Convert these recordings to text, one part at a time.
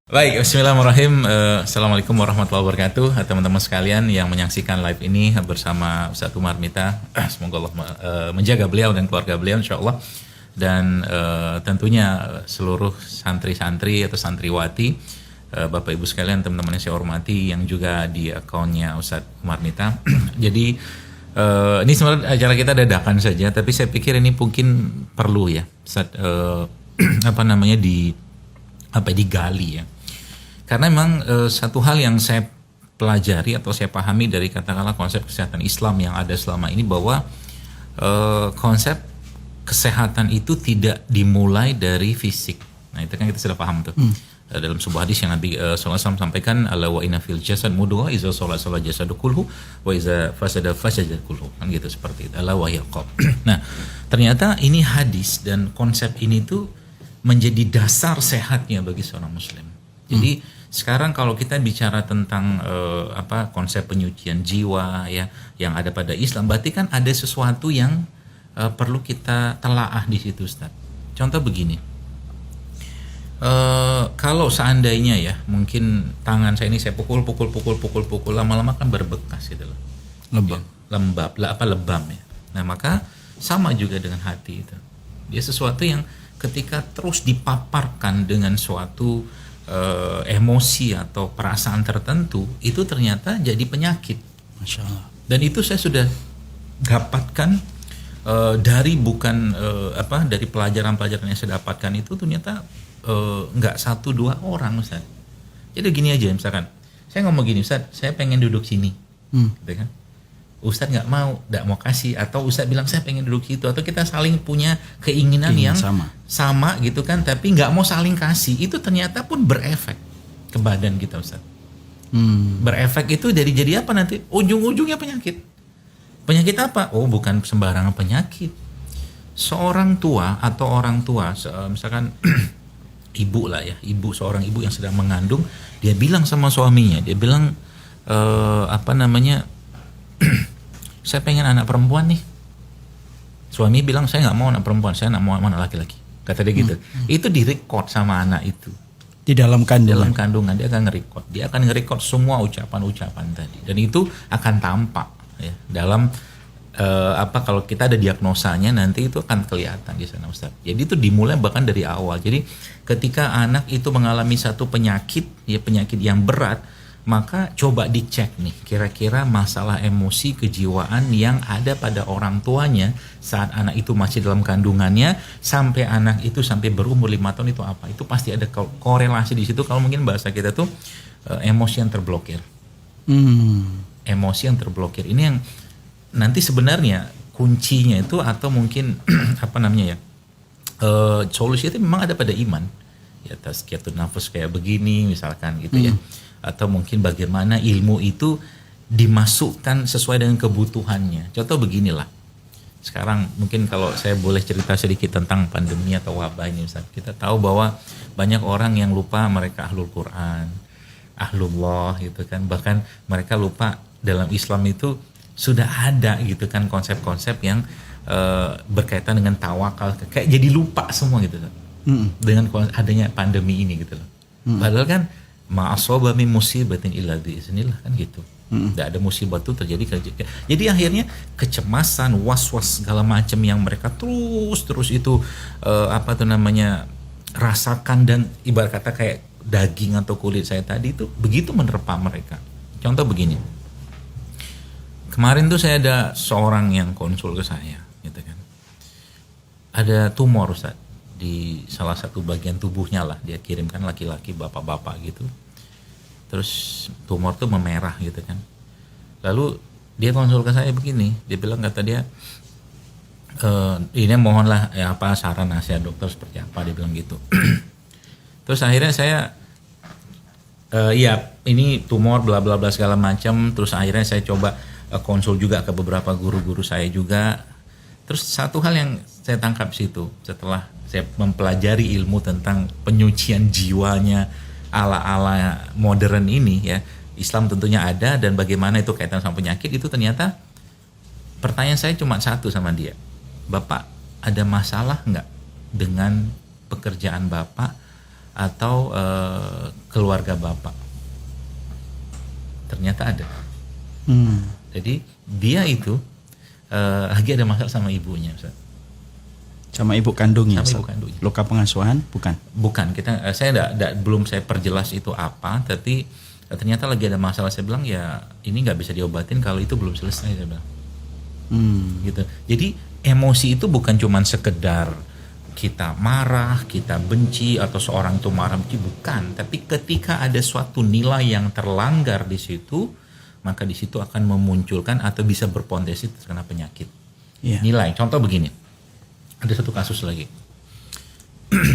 Baik, bismillahirrahmanirrahim. Assalamualaikum warahmatullahi wabarakatuh. Teman-teman sekalian yang menyaksikan live ini bersama Ustadz Umar Mita. Semoga Allah menjaga beliau dan keluarga beliau insya Allah. Dan tentunya seluruh santri-santri atau santriwati, Bapak Ibu sekalian, teman-teman yang saya hormati yang juga di akunnya Ustadz Umar Mita. Jadi ini sebenarnya acara kita dadakan saja, tapi saya pikir ini mungkin perlu ya, Ustadz, digali ya. Karena memang satu hal yang saya pelajari atau saya pahami dari katakanlah konsep kesehatan Islam yang ada selama ini bahwa konsep kesehatan itu tidak dimulai dari fisik. Nah itu kan kita sudah paham tuh. Dalam sebuah hadis yang Nabi SAW sampaikan, ala wa inna fil jasad mudghah iza shalat jasadu kulhu wa iza fasada fasada kulhu, kan gitu seperti itu. Ala wa hiya qalb. Nah ternyata ini hadis dan konsep ini tuh menjadi dasar sehatnya bagi seorang muslim. Jadi sekarang kalau kita bicara tentang konsep penyucian jiwa ya yang ada pada Islam, berarti kan ada sesuatu yang perlu kita telaah di situ, Ustaz. Contoh begini, kalau seandainya ya mungkin tangan saya ini saya pukul lama-lama kan berbekas gitu loh, lebam ya. Nah maka sama juga dengan hati itu, dia sesuatu yang ketika terus dipaparkan dengan suatu emosi atau perasaan tertentu, itu ternyata jadi penyakit. Masya Allah. Dan itu saya sudah dapatkan dari dari pelajaran-pelajaran yang saya dapatkan itu ternyata nggak 1-2 orang, Ustaz. Jadi gini aja, misalkan saya ngomong gini, Ustaz, saya pengen duduk sini, gitu kan? Ustadz nggak mau kasih, atau Ustadz bilang saya pengen duduk situ, atau kita saling punya keinginan yang sama gitu kan, tapi nggak mau saling kasih, itu ternyata pun berefek ke badan kita, Ustadz. Berefek itu jadi apa nanti? Ujung-ujungnya penyakit. Penyakit apa? Oh bukan sembarangan penyakit. Seorang tua atau orang tua, misalkan ibu lah ya, seorang ibu yang sedang mengandung, dia bilang sama suaminya, dia bilang saya pengen anak perempuan nih. Suami bilang saya nggak mau anak perempuan, saya mau anak laki-laki. Kata dia gitu. Itu direcord sama anak itu. Di dalam kandungan dia akan nge-record. Dia akan nge-record semua ucapan-ucapan tadi. Dan itu akan tampak ya dalam kalau kita ada diagnosanya nanti itu akan kelihatan di sana, Ustaz. Jadi itu dimulai bahkan dari awal. Jadi ketika anak itu mengalami satu penyakit yang berat, maka coba dicek nih kira-kira masalah emosi kejiwaan yang ada pada orang tuanya saat anak itu masih dalam kandungannya sampai anak itu sampai berumur 5 tahun itu apa. Itu pasti ada korelasi di situ. Kalau mungkin bahasa kita tuh emosi yang terblokir. Emosi yang terblokir ini yang nanti sebenarnya kuncinya itu, atau mungkin solusi itu memang ada pada iman ya, tazkiyatun nafs kayak begini misalkan gitu ya. Atau mungkin bagaimana ilmu itu dimasukkan sesuai dengan kebutuhannya. Contoh beginilah. Sekarang mungkin kalau saya boleh cerita sedikit tentang pandemi atau wabah ini, Ustaz. Kita tahu bahwa banyak orang yang lupa mereka ahlul Quran, ahlullah gitu kan. Bahkan mereka lupa dalam Islam itu sudah ada gitu kan konsep-konsep yang berkaitan dengan tawakal. Kayak jadi lupa semua gitu kan. Dengan adanya pandemi ini gitu loh. Padahal kan ma'asoba min musibatin illa biiznillah kan gitu. Tidak ada musibah itu terjadi. Jadi akhirnya kecemasan, was-was segala macam yang mereka terus itu rasakan, dan ibarat kata kayak daging atau kulit saya tadi itu begitu menerpa mereka. Contoh begini. Kemarin tuh saya ada seorang yang konsul ke saya gitu kan. Ada tumor, Ustaz, di salah satu bagian tubuhnya lah, dia kirimkan laki-laki bapak-bapak gitu, terus tumor tuh memerah gitu kan. Lalu dia konsul ke saya begini, dia bilang, kata dia ini mohonlah ya saran nasihat dokter seperti apa, dia bilang gitu. Terus akhirnya saya ini tumor bla bla bla segala macam. Terus akhirnya saya coba konsul juga ke beberapa guru-guru saya juga. Terus satu hal yang saya tangkap situ setelah saya mempelajari ilmu tentang penyucian jiwanya ala-ala modern ini ya, Islam tentunya ada, dan bagaimana itu kaitan sama penyakit itu, ternyata pertanyaan saya cuma satu sama dia, Bapak ada masalah nggak dengan pekerjaan Bapak atau keluarga bapak. Ternyata ada. Jadi dia itu lagi ada masalah sama ibunya, Ustaz. Sama ibu kandungnya. Sama ibu kandungnya. Luka pengasuhan bukan? Bukan. Saya belum saya perjelas itu apa, tapi ternyata lagi ada masalah. Saya bilang ya ini nggak bisa diobatin kalau itu belum selesai, saya bilang. Gitu. Jadi emosi itu bukan cuma sekedar kita marah, kita benci, atau seorang itu marah benci, bukan. Tapi ketika ada suatu nilai yang terlanggar di situ, maka di situ akan memunculkan atau bisa berpotensi terkena penyakit. Nilai. Contoh begini, ada satu kasus lagi.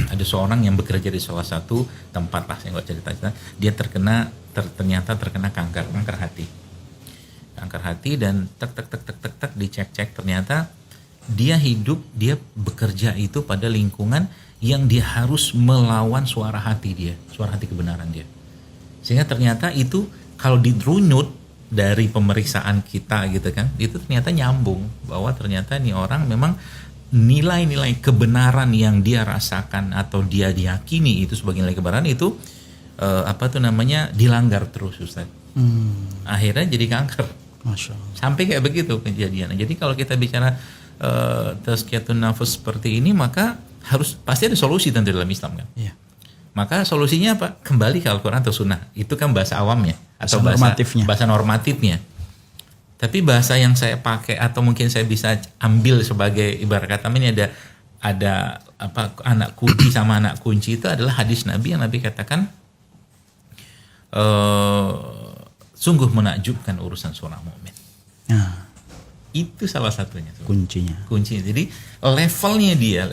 Ada seorang yang bekerja di salah satu tempat, lah saya nggak cerita, dia ternyata terkena kanker hati. Kanker hati, dan tek dicek ternyata dia bekerja itu pada lingkungan yang dia harus melawan suara hati kebenaran dia. Sehingga ternyata itu kalau dirunut dari pemeriksaan kita gitu kan, itu ternyata nyambung bahwa ternyata nih orang memang nilai-nilai kebenaran yang dia rasakan atau dia diyakini itu sebagai nilai kebenaran itu dilanggar terus, Ustaz. Akhirnya jadi kanker. Masya Allah. Sampai kayak begitu kejadiannya. Jadi kalau kita bicara tazkiyatun nafas seperti ini, maka pasti ada solusi tentu dalam Islam kan. Iya. Maka solusinya apa? Kembali ke Al-Quran atau Sunnah. Itu kan bahasa awamnya atau bahasa normatifnya. Tapi bahasa yang saya pakai atau mungkin saya bisa ambil sebagai ibarat kata ini ada anak kunci sama anak kunci itu adalah hadis Nabi yang Nabi katakan sungguh menakjubkan urusan seorang mukmin. Itu salah satunya. Kuncinya. Jadi levelnya dia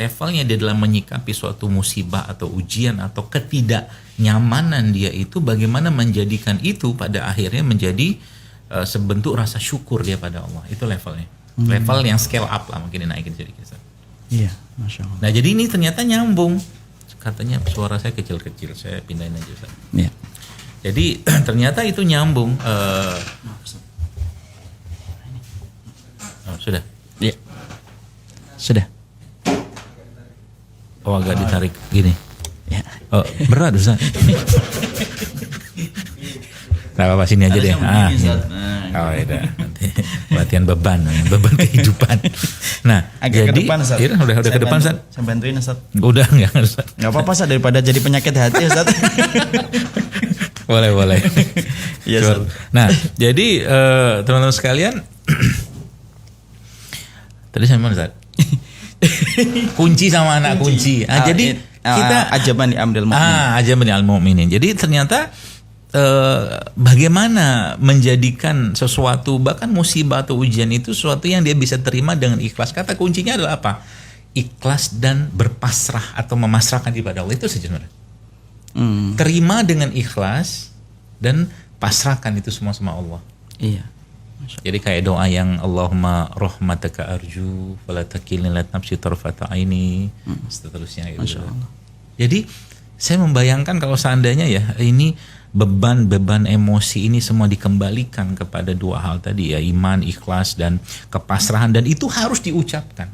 dalam menyikapi suatu musibah atau ujian atau ketidaknyamanan dia itu bagaimana menjadikan itu pada akhirnya menjadi sebentuk rasa syukur dia pada Allah. Itu levelnya. Level yang scale up lah, mungkin dinaikin sedikit. Iya, Masya Allah. Nah jadi ini ternyata nyambung. Katanya suara saya kecil-kecil, saya pindahin aja, Ustaz. Iya. Jadi ternyata itu nyambung. Sudah? Iya. Sudah. Oh, agak ditarik gini. Ya. Oh, berat, Ustaz. Nah, apa sini aja deh. Oh, ya nanti latihan beban kehidupan. Nah, agak jadi ke depan, Ustaz. Udah ke depan, Ustaz. Saya bantuin, Ustaz. Udah enggak, Ustaz. Enggak apa-apa, Ustaz, daripada jadi penyakit hati, Ustaz. Boleh. Iya, Ustaz. Nah, jadi teman-teman sekalian, tadi saya mana, Ustaz? Kunci sama anak kunci. Jadi kita ajaban amdal mu'min. Ajaban al-mu'minin. Jadi ternyata bagaimana menjadikan sesuatu, bahkan musibah atau ujian itu sesuatu yang dia bisa terima dengan ikhlas. Kata kuncinya adalah apa? Ikhlas dan berpasrah atau memasrahkan kepada Allah, itu sebenarnya. Terima dengan ikhlas dan pasrahkan itu semua sama Allah. Iya. Jadi kayak doa yang Allahumma rahmataka arju fala takilni ila nafsi tarfata aini, seterusnya gitu. Jadi saya membayangkan kalau seandainya ya ini beban emosi ini semua dikembalikan kepada dua hal tadi ya, iman, ikhlas dan kepasrahan, dan itu harus diucapkan.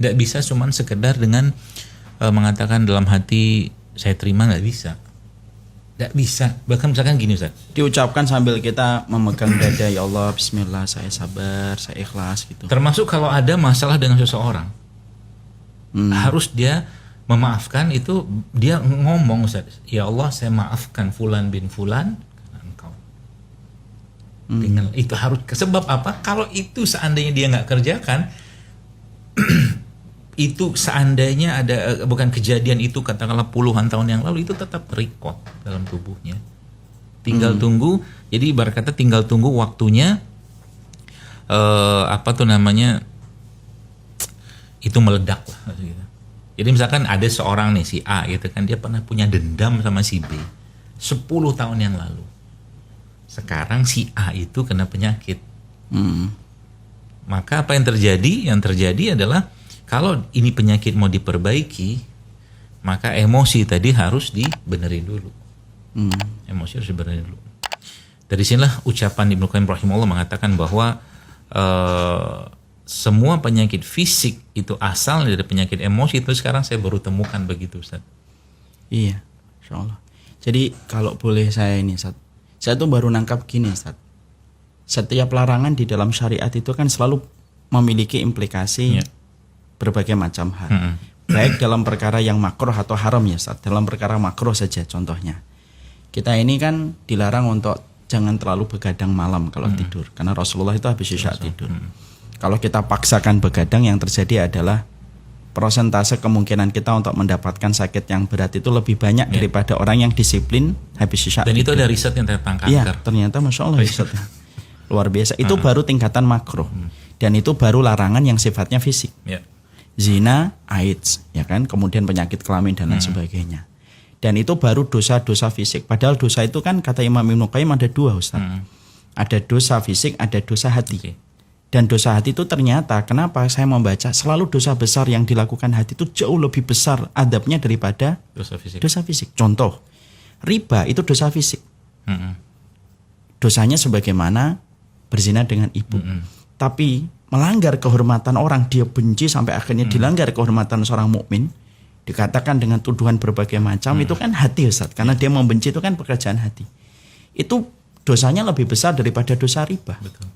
Nggak bisa cuman sekedar dengan mengatakan dalam hati saya terima, nggak bisa. Nggak bisa. Bahkan misalkan gini, Ustaz. Diucapkan sambil kita memegang dada, ya Allah, bismillah, saya sabar, saya ikhlas gitu. Termasuk kalau ada masalah dengan seseorang. Harus dia memaafkan, itu dia ngomong, Ustaz, ya Allah saya maafkan fulan bin fulan karena engkau. Dengan itu harus, sebab apa? Kalau itu seandainya dia nggak kerjakan, itu seandainya ada bukan kejadian itu katakanlah puluhan tahun yang lalu, itu tetap record dalam tubuhnya. Tinggal tunggu, jadi ibarat kata tinggal tunggu waktunya itu meledak lah gitu. Jadi misalkan ada seorang nih si A gitu kan, dia pernah punya dendam sama si B 10 tahun yang lalu. Sekarang si A itu kena penyakit. Maka apa yang terjadi? Yang terjadi adalah kalau ini penyakit mau diperbaiki, maka emosi tadi harus dibenerin dulu. Emosi harus dibenerin dulu. Dari sinilah ucapan Ibnu Qayyim rahimahullah mengatakan bahwa semua penyakit fisik itu asal dari penyakit emosi. Itu sekarang saya baru temukan begitu, Ustaz. Iya. Insya Allah. Jadi kalau boleh saya ini Ustaz, saya tuh baru nangkap gini Ustaz. Setiap larangan di dalam syariat itu kan selalu memiliki implikasi berbagai macam hal. Baik dalam perkara yang makruh atau haram ya Ustaz. Dalam perkara makruh saja contohnya. Kita ini kan dilarang untuk jangan terlalu begadang malam kalau tidur. Karena Rasulullah itu habis isya tidur. Kalau kita paksakan begadang, yang terjadi adalah persentase kemungkinan kita untuk mendapatkan sakit yang berat itu lebih banyak daripada orang yang disiplin habis isya. Dan tidur. itu ada riset yang tentang kanker. Iya, ternyata Masya Allah riset. Luar biasa. Itu baru tingkatan makruh. Dan itu baru larangan yang sifatnya fisik. Zina, AIDS, ya kan, kemudian penyakit kelamin dan lain sebagainya. Dan itu baru dosa-dosa fisik. Padahal dosa itu kan kata Imam Ibnu Qayyim ada dua Ustaz. Ada dosa fisik, ada dosa hati. Dan dosa hati itu ternyata kenapa saya membaca selalu dosa besar yang dilakukan hati itu jauh lebih besar adabnya daripada dosa fisik. Contoh, riba itu dosa fisik. Dosanya sebagaimana berzina dengan ibu. Tapi melanggar kehormatan orang, dia benci sampai akhirnya dilanggar kehormatan seorang mukmin, dikatakan dengan tuduhan berbagai macam, itu kan hati Ustaz. Karena dia membenci itu kan pekerjaan hati. Itu dosanya lebih besar daripada dosa riba. Betul.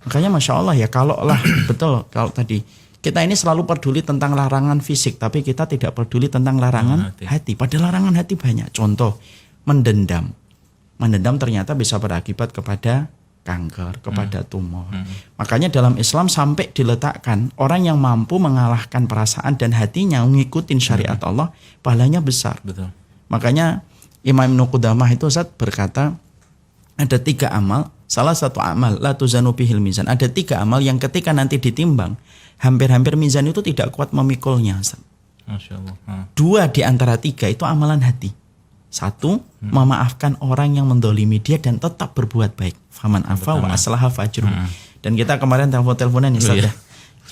Makanya Masya Allah ya, kalau lah betul, kalau tadi kita ini selalu peduli tentang larangan fisik, tapi kita tidak peduli tentang larangan hati. Padahal larangan hati banyak. Contoh, mendendam. Mendendam ternyata bisa berakibat kepada kanker, kepada tumor. Makanya dalam Islam sampai diletakkan orang yang mampu mengalahkan perasaan dan hatinya mengikuti syariat Allah, pahalanya besar. Betul. Makanya Imam Ibnu Qudamah itu Ustaz berkata, ada 3 amal, salah satu amal la tuzanu bihil mizan. Ada 3 amal yang ketika nanti ditimbang, hampir-hampir mizan itu tidak kuat memikulnya Ustaz. Masya Allah. 2 di antara 3 itu amalan hati. 1, memaafkan orang yang mendolimi dia dan tetap berbuat baik. Faman afa wa aslaha fajruh. Dan kita kemarin telepon-teleponan ya Ustaz.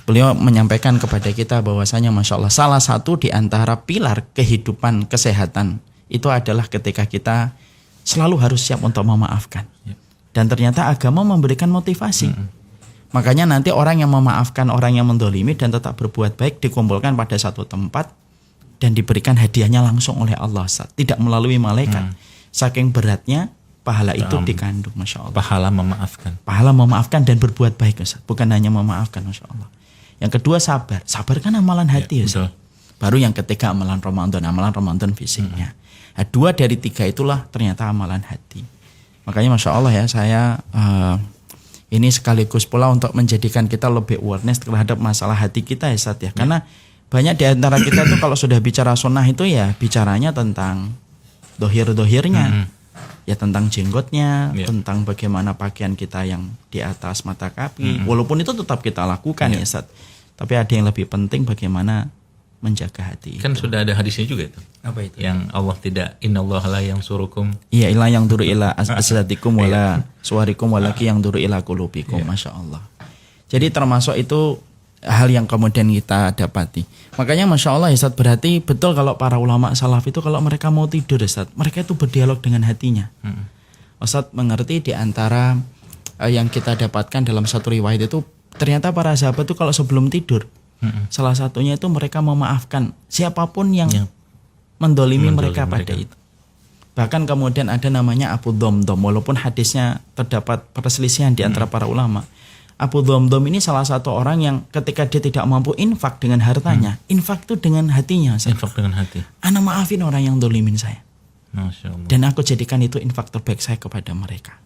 Beliau menyampaikan kepada kita bahwasanya Masya Allah salah satu di antara pilar kehidupan kesehatan itu adalah ketika kita selalu harus siap untuk memaafkan. Dan ternyata agama memberikan motivasi. Makanya nanti orang yang memaafkan orang yang mendolimi dan tetap berbuat baik dikumpulkan pada satu tempat dan diberikan hadiahnya langsung oleh Allah, tidak melalui malaikat. Saking beratnya pahala itu dikandung, Masya Allah. Pahala memaafkan dan berbuat baik, Ustaz. Bukan hanya memaafkan, Masya Allah. Yang kedua sabar. Sabar kan amalan hati, Ustaz. Baru yang ketiga amalan Ramadan fisiknya. Nah, 2 dari 3 itulah ternyata amalan hati. Makanya Masya Allah ya, saya ini sekaligus pula untuk menjadikan kita lebih awareness terhadap masalah hati kita ya Ustaz ya. Karena banyak di antara kita tuh kalau sudah bicara sunnah itu ya bicaranya tentang dohir-dohirnya. Ya tentang jenggotnya, tentang bagaimana pakaian kita yang di atas mata kaki. Walaupun itu tetap kita lakukan ya Ustaz. Tapi ada yang lebih penting bagaimana menjaga hati. Kan itu sudah ada hadisnya juga itu. Apa itu? Yang Allah tidak, innallaha la yansurukum. Iya, ila yang duru ila asdatikum wala suwarikum walaki yang duru ila qulubikum. Masya Allah. Jadi termasuk itu hal yang kemudian kita dapati. Makanya Masya Allah Ustaz, berarti betul kalau para ulama salaf itu kalau mereka mau tidur Ustaz, mereka itu berdialog dengan hatinya. Ustaz mengerti di antara yang kita dapatkan dalam satu riwayat itu ternyata para sahabat itu kalau sebelum tidur salah satunya itu mereka memaafkan siapapun yang mendolimi mereka pada itu. Bahkan kemudian ada namanya Abu Dhamdham, walaupun hadisnya terdapat perselisihan di antara para ulama. Abu Dhamdham ini salah satu orang yang ketika dia tidak mampu infak dengan hartanya, infak itu dengan hatinya. Infak dengan hati. Ana maafin orang yang dolimin saya. Masya Allah. Dan aku jadikan itu infak terbaik saya kepada mereka.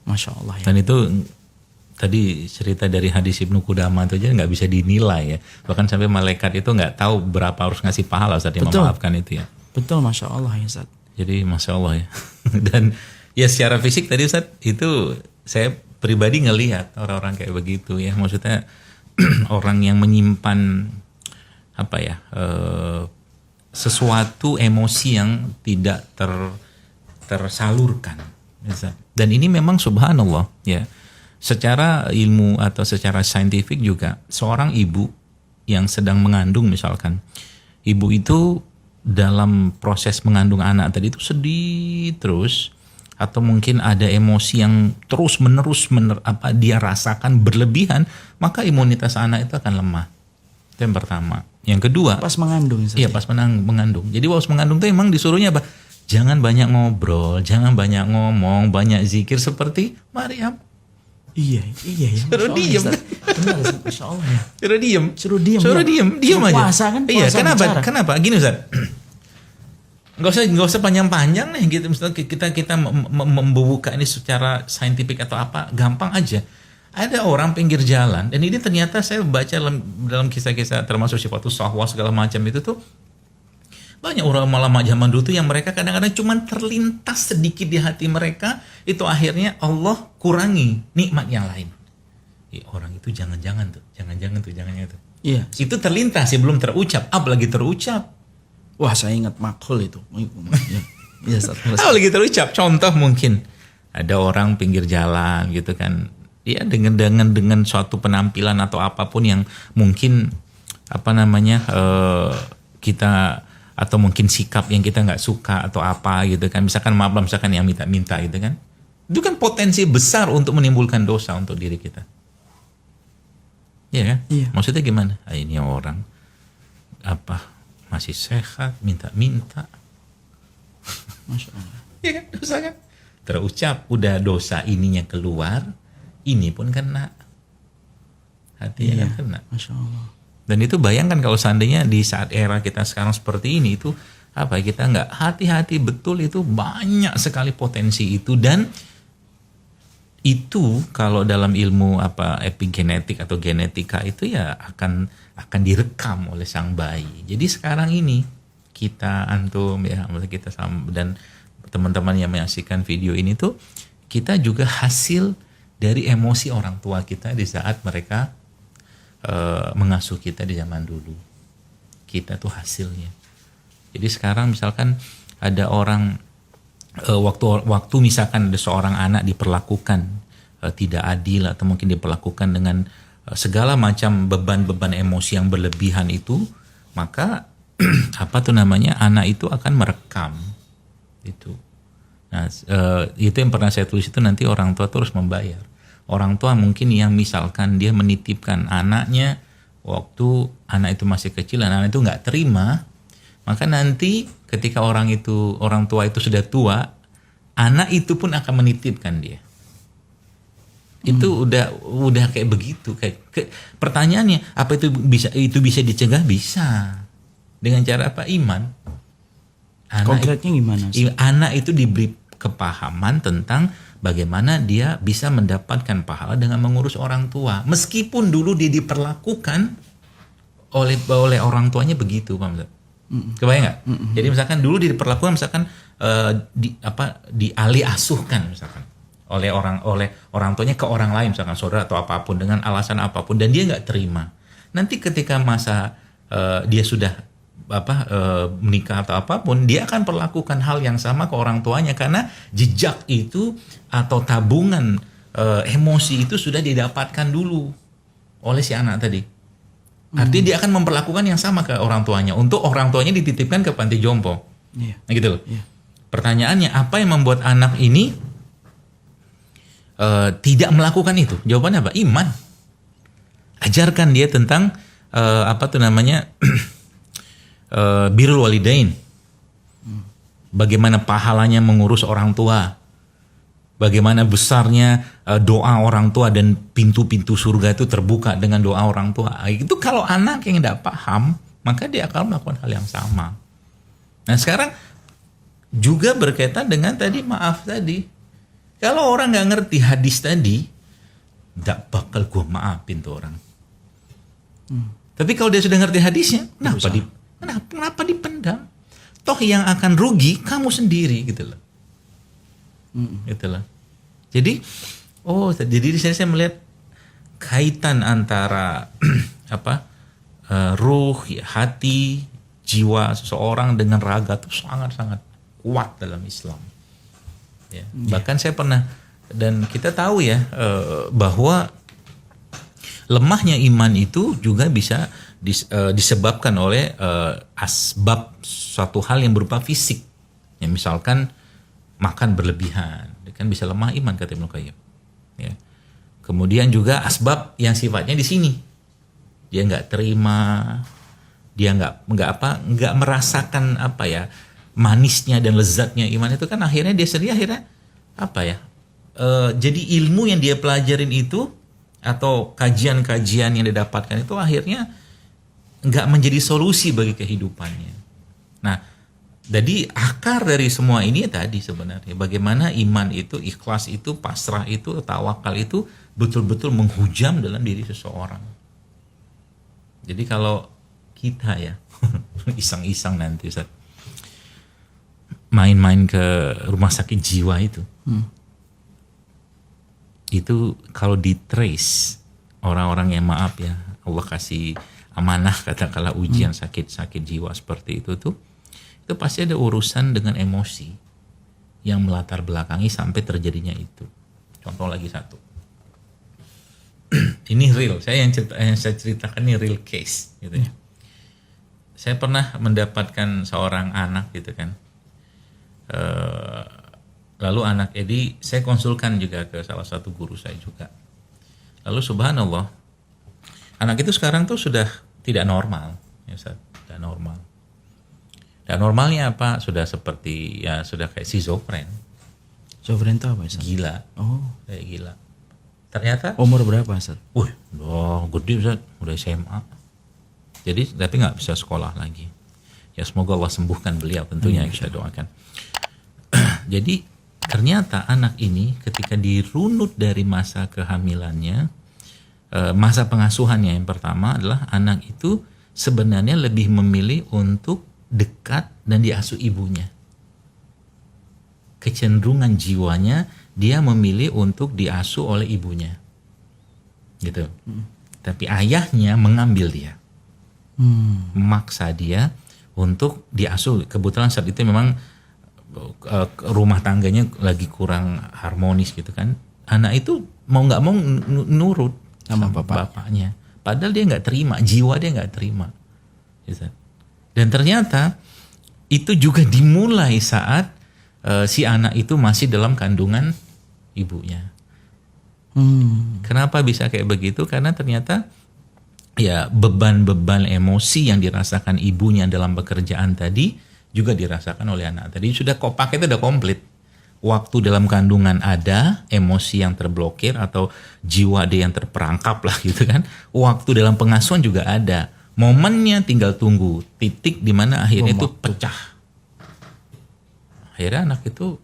Masya Allah ya. Dan itu tadi cerita dari hadis Ibnu Qudamah itu aja nggak bisa dinilai ya. Bahkan sampai malaikat itu nggak tahu berapa harus ngasih pahala saat dia memaafkan itu ya. Betul, Masya Allah ya Ustaz. Jadi Masya Allah ya. Dan ya secara fisik tadi Ustaz itu saya pribadi ngelihat orang-orang kayak begitu ya. Maksudnya orang yang menyimpan apa ya sesuatu emosi yang tidak tersalurkan. Dan ini memang subhanallah ya. Secara ilmu atau secara saintifik juga seorang ibu yang sedang mengandung misalkan, ibu itu dalam proses mengandung anak tadi itu sedih terus atau mungkin ada emosi yang terus menerus dia rasakan berlebihan, maka imunitas anak itu akan lemah. Itu yang pertama. Yang kedua, pas mengandung. Iya, pas mengandung. Jadi waktu mengandung itu emang disuruhnya apa? Jangan banyak ngobrol, jangan banyak ngomong, banyak zikir seperti Maryam. Iya ya. Suruh diem. Benar, Masya Allah ya. Suruh diem. Suruh diem Aja. Puasa kan, Iya, puasa kenapa? bicara. Kenapa? Gini Ustaz. Nggak usah panjang-panjang nih gitu. Misalnya kita membuka ini secara saintifik atau apa, gampang aja. Ada orang pinggir jalan, dan ini ternyata saya baca dalam kisah-kisah termasuk sifatus sahwah segala macam itu tuh, banyak orang ulama zaman dulu tuh yang mereka kadang-kadang cuma terlintas sedikit di hati mereka, itu akhirnya Allah kurangi nikmat yang lain. Orang itu jangan-jangan tuh. Iya. Itu terlintas sih, belum terucap, apalagi terucap. Wah, saya ingat makhluk itu. Iya, Apalagi terucap. Contoh mungkin ada orang pinggir jalan gitu kan. Dia dengan suatu penampilan atau apapun yang mungkin kita atau mungkin sikap yang kita nggak suka atau apa gitu kan, misalkan yang minta-minta gitu kan, itu kan potensi besar untuk menimbulkan dosa untuk diri kita. Iya kan? Iya. Maksudnya gimana? Ini orang masih sehat minta-minta. Masya Allah. Iya kan? Dosa kan? Terucap, udah dosa ininya keluar, ini pun kena. Hatinya kan kena. Masya Allah. Dan itu bayangkan kalau seandainya di saat era kita sekarang seperti ini, itu kita nggak hati-hati betul, itu banyak sekali potensi itu. Dan itu kalau dalam ilmu epigenetik atau genetika itu ya akan direkam oleh sang bayi. Jadi sekarang ini kita antum ya, kita dan teman-teman yang menyaksikan video ini tuh, kita juga hasil dari emosi orang tua kita di saat mereka mengasuh kita di zaman dulu. Kita tuh hasilnya. Jadi sekarang misalkan ada orang waktu misalkan ada seorang anak diperlakukan tidak adil atau mungkin diperlakukan dengan segala macam beban-beban emosi yang berlebihan itu, maka anak itu akan merekam itu. Nah, itu yang pernah saya tulis itu, nanti orang tua terus membayar. Orang tua mungkin yang misalkan dia menitipkan anaknya waktu anak itu masih kecil dan anak itu nggak terima, maka nanti ketika orang tua itu sudah tua, anak itu pun akan menitipkan dia. Itu udah kayak begitu. Pertanyaannya, apa itu bisa dicegah? Bisa. Dengan cara apa? Iman. Konkretnya gimana? Anak itu diberi kepahaman tentang bagaimana dia bisa mendapatkan pahala dengan mengurus orang tua, meskipun dulu dia diperlakukan oleh orang tuanya begitu, Pak Ustaz. Kebayang nggak? Jadi misalkan dulu dia diperlakukan misalkan dialih asuhkan misalkan oleh orang tuanya ke orang lain, misalkan saudara atau apapun, dengan alasan apapun, dan dia nggak terima. Nanti ketika masa dia sudah menikah atau apapun, dia akan perlakukan hal yang sama ke orang tuanya, karena jejak itu atau tabungan emosi itu sudah didapatkan dulu oleh si anak tadi. Artinya dia akan memperlakukan yang sama ke orang tuanya, untuk orang tuanya dititipkan ke panti jompo. Nah gitu loh. Pertanyaannya, apa yang membuat anak ini tidak melakukan itu? Jawabannya apa? Iman. Ajarkan dia tentang birrul walidain. Bagaimana pahalanya mengurus orang tua. Bagaimana besarnya doa orang tua, dan pintu-pintu surga itu terbuka dengan doa orang tua. Itu kalau anak yang tidak paham, maka dia akan melakukan hal yang sama. Nah sekarang juga berkaitan dengan maaf tadi. Kalau orang nggak ngerti hadis tadi, nggak bakal gue maafin tuh orang. Tapi kalau dia sudah ngerti hadisnya, kenapa dipendam? Toh yang akan rugi kamu sendiri gitu loh. Gitu loh. Jadi di sini saya melihat kaitan antara ruh, hati, jiwa seseorang dengan raga itu sangat-sangat kuat dalam Islam. Ya. Bahkan saya pernah, dan kita tahu ya bahwa lemahnya iman itu juga bisa disebabkan oleh asbab suatu hal yang berupa fisik. Ya, misalkan makan berlebihan, kan bisa lemah iman, kata Ibnu Qayyim. Ya. Kemudian juga asbab yang sifatnya di sini, dia nggak terima, dia nggak merasakan manisnya dan lezatnya iman itu kan akhirnya dia sendiri akhirnya apa ya? Jadi ilmu yang dia pelajarin itu atau kajian-kajian yang didapatkan itu akhirnya nggak menjadi solusi bagi kehidupannya. Nah, jadi akar dari semua ini tadi sebenarnya bagaimana iman itu, ikhlas itu, pasrah itu, tawakal itu betul-betul menghujam dalam diri seseorang. Jadi kalau kita ya iseng-iseng nanti Ustaz, main-main ke rumah sakit jiwa itu kalau di trace orang-orang yang maaf ya Allah kasih amanah katakanlah ujian sakit jiwa seperti itu pasti ada urusan dengan emosi yang melatar belakangi sampai terjadinya itu. Contoh lagi satu, ini real, yang saya ceritakan ini real case gitu ya. Saya pernah mendapatkan seorang anak gitu kan. Lalu anak Edi saya konsulkan juga ke salah satu guru saya juga. Lalu subhanallah anak itu sekarang tuh sudah tidak normal ya Ustaz, tidak normal. Dan normalnya apa? Sudah seperti ya sudah kayak schizofren. Schizofren itu apa Ustaz? Gila. Oh, Kayak gila. Ternyata umur berapa Ustaz? Gede Ustaz, udah SMA. Jadi tapi nggak bisa sekolah lagi. Ya semoga Allah sembuhkan beliau tentunya kita doakan. Jadi ternyata anak ini ketika dirunut dari masa kehamilannya, masa pengasuhannya yang pertama adalah anak itu sebenarnya lebih memilih untuk dekat dan diasuh ibunya. Kecenderungan jiwanya dia memilih untuk diasuh oleh ibunya. Gitu. Tapi ayahnya mengambil dia. Memaksa dia untuk diasuh. Kebetulan saat itu memang rumah tangganya lagi kurang harmonis gitu kan. Anak itu mau nggak mau nurut sama bapaknya. Padahal dia nggak terima, jiwa dia nggak terima. Gitu. Dan ternyata itu juga dimulai saat si anak itu masih dalam kandungan ibunya. Kenapa bisa kayak begitu? Karena ternyata ya beban-beban emosi yang dirasakan ibunya dalam pekerjaan tadi juga dirasakan oleh anak tadi. Sudah kok pakai itu udah komplit. Waktu dalam kandungan ada, emosi yang terblokir atau jiwa dia yang terperangkap lah gitu kan. Waktu dalam pengasuhan juga ada. Momennya tinggal tunggu titik di mana akhirnya itu pecah. Akhirnya anak itu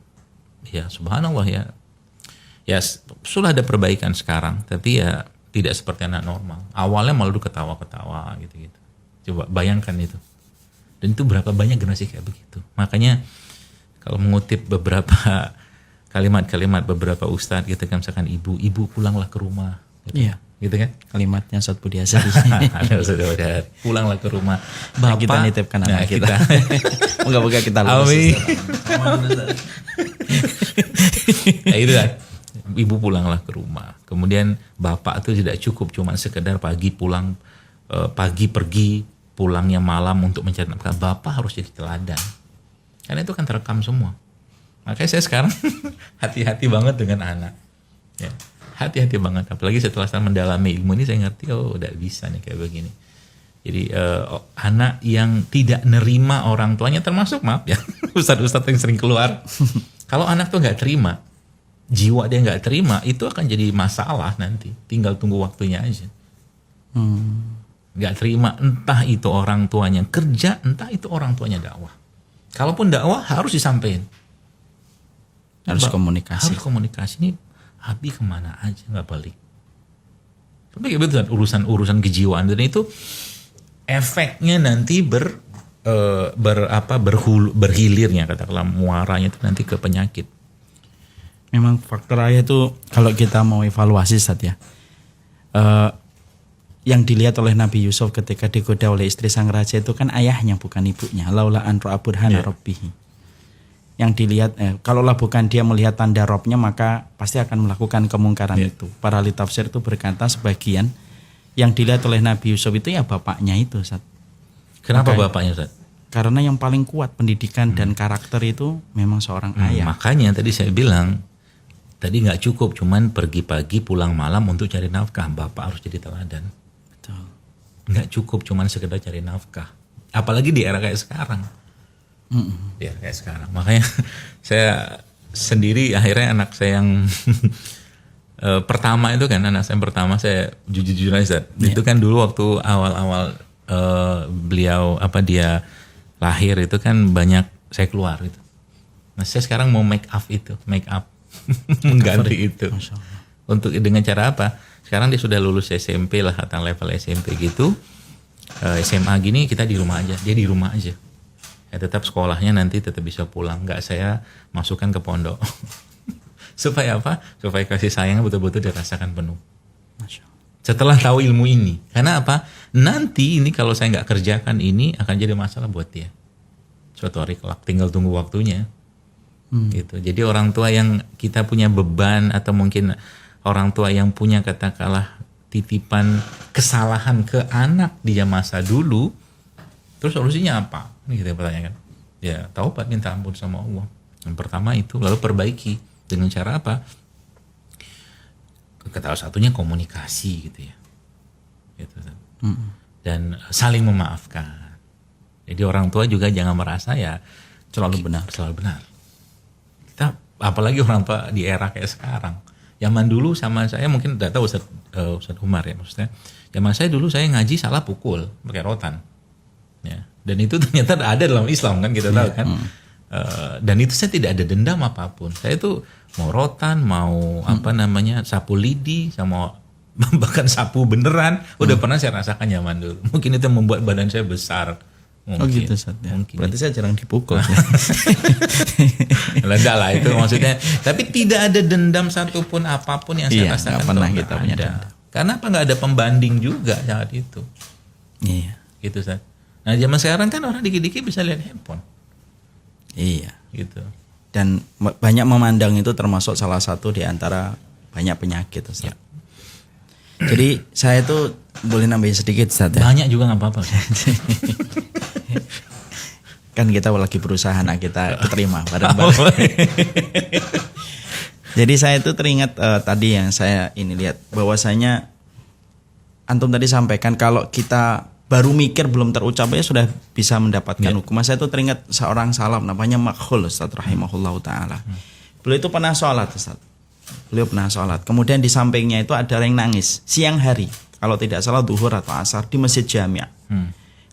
ya subhanallah ya. Ya sudah ada perbaikan sekarang, tapi ya tidak seperti anak normal. Awalnya malah ketawa-ketawa gitu-gitu. Coba bayangkan itu. Dan itu berapa banyak generasi kayak begitu. Makanya kalau mengutip beberapa kalimat-kalimat beberapa ustadz gitu kan, misalkan ibu pulanglah ke rumah. Gitu. Iya. Gitu kan? Kalimatnya Ustaz Budiasari. Pulanglah ke rumah. Bapak, kita nitipkan anak kita. Moga-moga kita lulus. Amin. Nah, itu kan. Ibu pulanglah ke rumah. Kemudian bapak itu tidak cukup cuma sekedar pagi pulang, pagi pergi, pulangnya malam untuk mencari nafkah. Bapak harus jadi teladan. Karena itu kan terekam semua. Makanya saya sekarang hati-hati banget dengan anak. Ya, hati-hati banget. Apalagi setelah saya mendalami ilmu ini saya ngerti udah bisa nih kayak begini. Jadi anak yang tidak nerima orang tuanya termasuk maaf ya ustadz-ustadz yang sering keluar. Kalau anak tuh nggak terima, jiwa dia nggak terima, itu akan jadi masalah nanti. Tinggal tunggu waktunya aja. Nggak terima, entah itu orang tuanya kerja, entah itu orang tuanya dakwah. Kalaupun dakwah harus disampaikan. Harus komunikasi. Harus komunikasi. Ini Abi kemana aja nggak balik. Tapi kayak betul urusan kejiwaan dan itu efeknya nanti berhilirnya katakanlah muaranya itu nanti ke penyakit. Memang faktor ayah itu kalau kita mau evaluasi Ustaz ya, yang dilihat oleh Nabi Yusuf ketika digoda oleh istri sang raja itu kan ayahnya bukan ibunya. Laula an ra'a burhana rabbihi. Yang dilihat kalaulah bukan dia melihat tanda Robnya maka pasti akan melakukan kemungkaran itu. Para ahli tafsir itu berkata sebagian yang dilihat oleh Nabi Yusuf itu ya bapaknya itu Ustaz. Kenapa bapaknya Ustaz? Karena yang paling kuat pendidikan dan karakter itu memang seorang ayah. Makanya tadi saya bilang tadi nggak cukup cuman pergi pagi pulang malam untuk cari nafkah. Bapak harus jadi teladan. Betul. Nggak cukup cuman sekedar cari nafkah. Apalagi di era kayak sekarang. Biar kayak sekarang. Makanya saya sendiri akhirnya anak saya yang pertama itu kan, anak saya yang pertama, saya jujur-jujur aja, itu kan dulu waktu awal-awal beliau dia lahir itu kan banyak saya keluar itu. Nah saya sekarang mau make up mengganti itu. Untuk dengan cara apa? Sekarang dia sudah lulus SMP lah, atau level SMP gitu. SMA gini kita di rumah aja, dia di rumah aja. Ya tetap sekolahnya nanti tetap bisa pulang, nggak saya masukkan ke pondok. Supaya apa? Supaya kasih sayangnya betul-betul dirasakan penuh. Setelah tahu ilmu ini, karena apa? Nanti ini kalau saya nggak kerjakan ini akan jadi masalah buat dia. Suatu hari kelak, tinggal tunggu waktunya. Gitu. Jadi orang tua yang kita punya beban, atau mungkin orang tua yang punya katakanlah titipan kesalahan ke anak dia masa dulu, terus solusinya apa? Ini kita pertanyakan. Ya taubat, minta ampun sama Allah. Yang pertama itu, lalu perbaiki dengan cara apa? Kata satunya komunikasi gitu ya. Gitu. Dan saling memaafkan. Jadi orang tua juga jangan merasa ya selalu benar. Kita apalagi orang tua di era kayak sekarang. Zaman dulu sama saya mungkin tidak tahu Ustaz Umar ya, maksudnya. Zaman saya dulu saya ngaji salah pukul pakai rotan. Ya. Dan itu ternyata ada dalam Islam kan, kita tahu kan. Dan itu saya tidak ada dendam apapun. Saya tuh mau rotan, mau sapu lidi, sama bahkan sapu beneran, udah pernah saya rasakan zaman dulu. Mungkin itu membuat badan saya besar. Mungkin. Oh gitu Ustaz ya. Mungkin. Berarti saya jarang dipukul. Enggak lah itu maksudnya. Tapi tidak ada dendam satupun apapun yang saya rasakan. Gak pernah kita punya dendam. Karena apa? Nggak ada pembanding juga saat itu. Iya. Gitu Ustaz. Nah zaman sekarang kan orang dikit-dikit bisa lihat handphone. Iya. Gitu. Dan banyak memandang itu termasuk salah satu di antara banyak penyakit Ustaz. Ya. Jadi saya tuh boleh nambahin sedikit Ustaz ya. Banyak juga nggak apa-apa. Kan kita lagi berusaha, nah kita terima bareng-bareng. Jadi saya tuh teringat tadi yang saya ini lihat bahwasanya antum tadi sampaikan kalau kita baru mikir belum terucap ya sudah bisa mendapatkan hukuman. Saya tuh teringat seorang salaf namanya Makhul Ustaz rahimahullahu taala. Beliau itu pernah sholat Ustaz. Beliau pernah sholat. Kemudian di sampingnya itu ada yang nangis siang hari. Kalau tidak salah duhur atau asar di Masjid Jami'.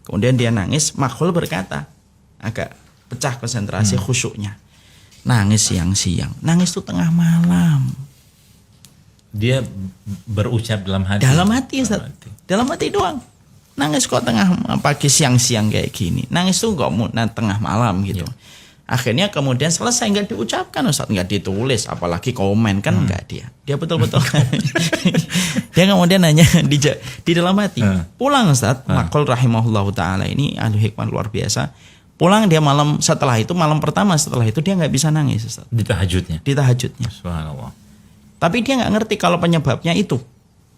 Kemudian dia nangis, Makhul berkata, agak pecah konsentrasi khusyuknya. Nangis siang-siang, nangis itu tengah malam. Dia berucap dalam hati. Dalam hati Ustaz. Dalam hati doang. Nangis kok tengah pagi siang-siang kayak gini. Nangis tuh kok tengah malam gitu. Akhirnya kemudian selesai, nggak diucapkan Ustaz, nggak ditulis, apalagi komen kan nggak dia. Dia betul-betul. Dia kemudian nanya di dalam hati. Pulang Ustaz, Makhul rahimahullahu taala ini ahli hikmah luar biasa. Pulang dia malam setelah itu, malam pertama setelah itu dia nggak bisa nangis Ustaz. Di tahajudnya. Subhanallah. Tapi dia nggak ngerti kalau penyebabnya itu.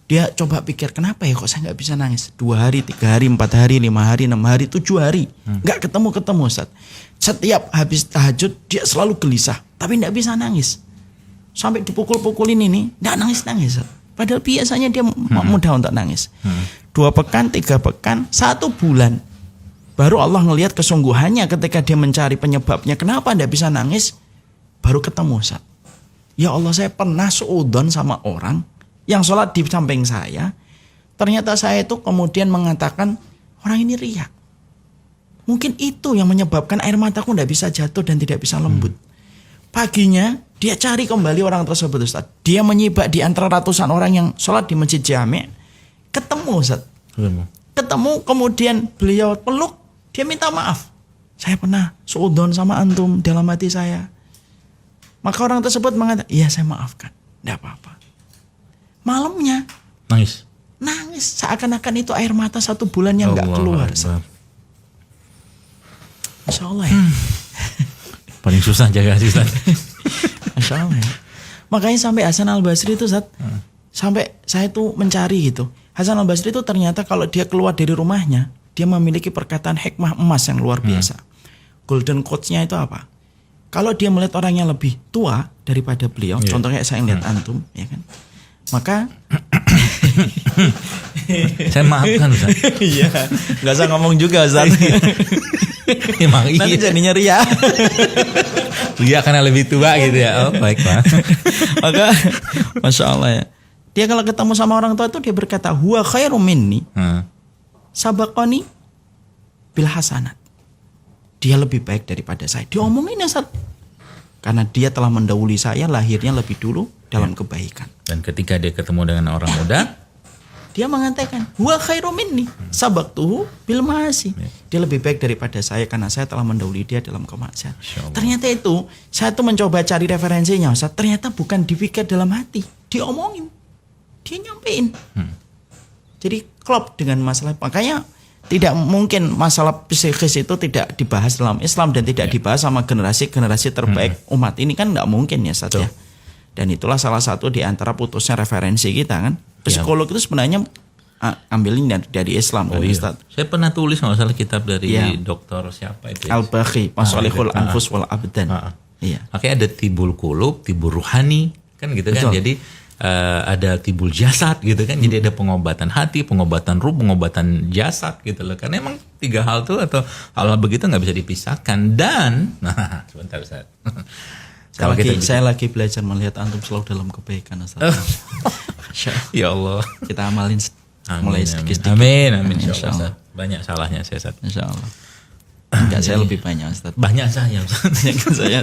Dia coba pikir kenapa ya kok saya nggak bisa nangis. 2 hari, 3 hari, 4 hari, 5 hari, 6 hari, 7 hari. Nggak ketemu Ustaz. Setiap habis tahajud dia selalu gelisah. Tapi nggak bisa nangis. Sampai dipukul-pukulin ini nggak nangis Ustaz. Padahal biasanya dia mudah untuk nangis. 2 pekan, 3 pekan, 1 bulan. Baru Allah ngelihat kesungguhannya ketika dia mencari penyebabnya. Kenapa nggak bisa nangis? Baru ketemu Ustaz. Ya Allah, saya pernah suudon sama orang yang sholat di samping saya, ternyata saya itu kemudian mengatakan orang ini riak. Mungkin itu yang menyebabkan air mataku tidak bisa jatuh dan tidak bisa lembut. Paginya dia cari kembali orang tersebut Ustaz. Dia menyibak di antara ratusan orang yang sholat di Masjid Jami'. Ketemu Ustaz. Ketemu kemudian beliau peluk, dia minta maaf. Saya pernah suudon sama antum dalam hati saya. Maka orang tersebut mengatakan, iya saya maafkan, tidak apa-apa. Malamnya nangis seakan-akan itu air mata 1 bulan yang nggak keluar. Masya Allah ya. Paling susah jaga hati Ustaz. Masya Allah ya. Makanya sampai Hasan Al-Basri itu Ustaz, sampai saya tuh mencari gitu. Hasan Al-Basri itu ternyata kalau dia keluar dari rumahnya, dia memiliki perkataan hikmah emas yang luar biasa. Golden quotes-nya itu apa? Kalau dia melihat orang yang lebih tua daripada beliau, contohnya saya lihat antum, ya kan? Maka Saya maafkan Ustaz. Iya, nggak usah ngomong juga Ustaz. Emang Nanti iya. jadinya ria. Dia karena lebih tua gitu ya. Oh baik Pak. Maka Masya Allah ya. Dia kalau ketemu sama orang tua itu dia berkata, huwa khairum minni sabaqani bil hasanat. Dia lebih baik daripada saya. Diomongin ya Ustaz. Karena dia telah mendahului saya, lahirnya lebih dulu dalam kebaikan. Dan ketika dia ketemu dengan orang muda, Dia mengatakan, huwa khairum minni sabaqtuhu bil ma'asi. Dia lebih baik daripada saya karena saya telah mendahului dia dalam kemaksiatan. Insyaallah. Ternyata itu, saya tuh mencoba cari referensinya Ustaz. Ternyata bukan dipikir dalam hati, diomongin. Dia nyampein. Jadi klop dengan masalah. Makanya tidak mungkin masalah psikis itu tidak dibahas dalam Islam dan tidak dibahas sama generasi-generasi terbaik umat ini kan nggak mungkin ya Ustaz ya. Dan itulah salah satu di antara putusnya referensi kita kan. Psikolog itu sebenarnya ambilin dari Islam kan Ustaz. saya pernah tulis nggak salah kitab dari Iya. dokter siapa itu ya? Al-Baghi, Masalihul Anfus wal Abdan. Iya. Makanya ada tibul kulub, tibul ruhani, kan gitu kan. Betul. Jadi ada tibul jasad gitu kan. Jadi ada pengobatan hati, pengobatan ruh, pengobatan jasad gitu loh. Karena emang tiga hal tuh atau hal begitu nggak bisa dipisahkan. Dan, nah sebentar Ustaz. Kalau kita Saya lagi belajar melihat antum selalu dalam kebaikan Ustaz. ya Allah. Kita amalin mulai sedikit-sedikit. Amin, amin. Insya Insya Allah. Allah. Banyak salahnya saya Ustaz. Insya Allah. Enggak, saya lebih banyak Ustaz. Banyak saya Ustaz. Banyak saya.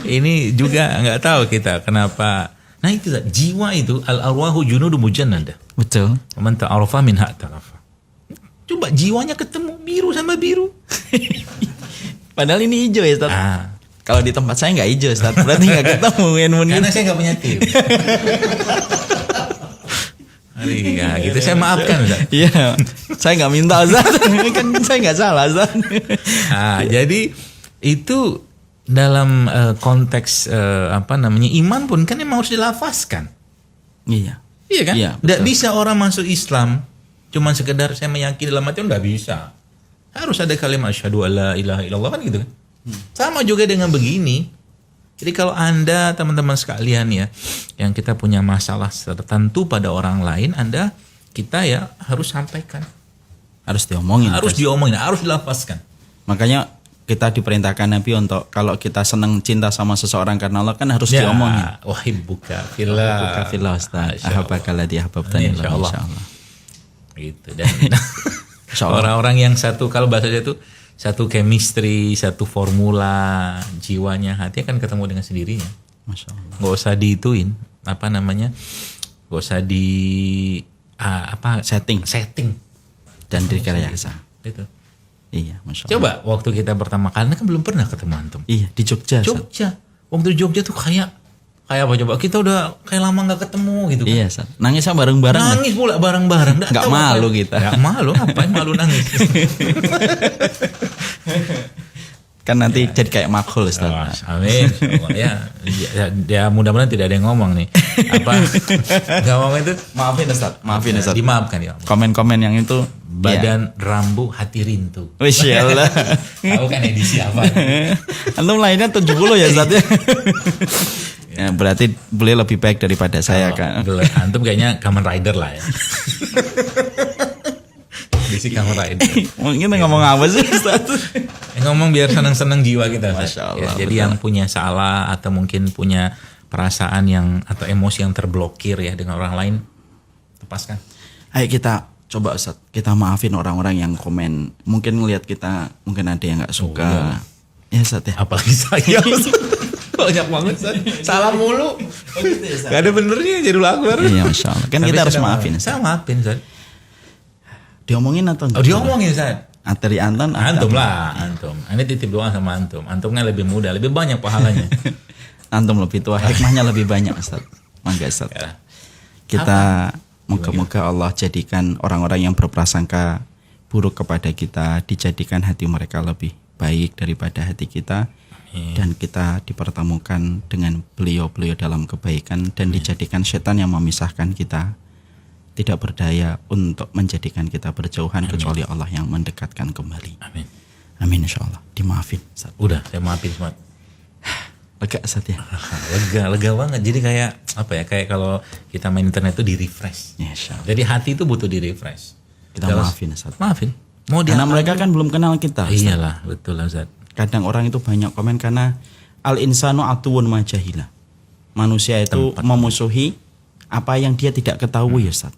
Ini juga nggak tahu kita kenapa. Nah itu jiwa itu al arwahu junudu mujannada. Betul. Man ta'arafa min ta'arafa. Coba jiwanya ketemu biru sama biru. Padahal ini hijau ya Ustaz. Kalau di tempat saya nggak hijau Ustaz. Berarti nggak ketemu ilmu Karena saya nggak punya tim. Ya, gitu saya maafkan Ustaz. Iya. Saya nggak minta Ustaz. Kan saya nggak salah Ustaz. Jadi itu dalam konteks iman pun kan memang harus dilafazkan. Iya. Iya kan? Iya, Nggak betul. bisa orang masuk Islam cuman sekedar saya meyakini dalam hati, nggak bisa. Harus ada kalimat asyhadu alla ilaha illallah kan gitu kan. Sama juga dengan begini. Jadi kalau Anda teman-teman sekalian ya yang kita punya masalah tertentu pada orang lain, kita ya harus sampaikan. Harus diomongin. Harus diomongin, harus dilafazkan. Makanya kita diperintahkan Nabi untuk kalau kita senang cinta sama seseorang karena Allah kan harus Ya, diomongin. wahibbuka fillah. Buka fillah Ustaz. Masya Allah. Ahabbaka ladzi ahbabtani Insya Allah. insyaallah. Gitu dan Insya Allah. orang-orang yang satu, kalau bahasanya itu satu chemistry, satu formula, jiwanya hati akan ketemu dengan sendirinya. Masya Allah. Nggak usah diituin, nggak usah di setting Dan direkayasa. itu. Iya, Masya Allah. Coba waktu kita pertama kali kan belum pernah ketemu antum. Iya, di Jogja. Ustaz. Jogja, waktu di Jogja tuh kayak apa coba? Kita udah kayak lama nggak ketemu gitu kan. Iya, Ustaz. Nangisnya bareng-bareng. Nangis pula bareng-bareng. Nggak malu kita. Nggak malu, ngapain malu nangis? Kan nanti jadi kayak makhul Ustaz. Oh, amin. Ya mudah-mudahan tidak ada yang ngomong nih. Nggak ngomong itu? Maafin Ustaz. Maafin Ustaz. Dimaafkan ya. Komen-komen yang itu Badan rambu hati rintu. Masya Allah. Tahu kan edisi apa? Antum lahirnya 70 ya Ustaz ya. Ya, berarti boleh lebih baik daripada saya kan. Antum kayaknya Kamen Rider lah ya. Edisi Kamen Rider. Mungkin ngomong apa sih Ustaz? Ngomong biar senang-senang jiwa kita. Masya Allah, Ya, jadi betul. yang punya salah atau mungkin punya perasaan yang atau emosi yang terblokir ya dengan orang lain, lepaskan. Ayo kita coba Ustaz, kita maafin orang-orang yang komen. Mungkin ngelihat kita, mungkin ada yang gak suka. Ya Ustaz ya. Apalagi saya. Banyak banget salah mulu. Gak ada benernya jadi akbar. Iya Masya Allah. Kan Tapi kita harus saya maafin. Saya maafin Ustaz. Diomongin atau enggak? Oh diomongin Ustaz. Dari Anton. Antum lah, antum. Ini titip doa sama antum. Antum kan lebih muda, lebih banyak pahalanya. Antum lebih tua, hikmahnya lebih banyak Ustaz. Mangga Ustaz. Ya. Kita moga-moga Allah jadikan orang-orang yang berprasangka buruk kepada kita, dijadikan hati mereka lebih baik daripada hati kita. Dan kita dipertemukan dengan beliau-beliau dalam kebaikan dan dijadikan setan yang memisahkan kita tidak berdaya untuk menjadikan kita berjauhan kecuali Allah yang mendekatkan kembali. Amin. Amin insyaallah. Dimaafin Ustaz. Udah, saya maafin semua. Lega Ustaz ya. Lega banget. Jadi kayak apa ya? Kayak kalau kita main internet itu di refresh. Ya, Insya Allah. Jadi hati itu butuh di refresh. Kita maafin Ustaz. Maafin. Mau Karena dia mereka kan belum kenal kita. Ustaz. iyalah, betul lah Ustaz. Kadang orang itu banyak komen karena al insanu atuwun majahila. Manusia itu memusuhi apa yang dia tidak ketahui Ustaz.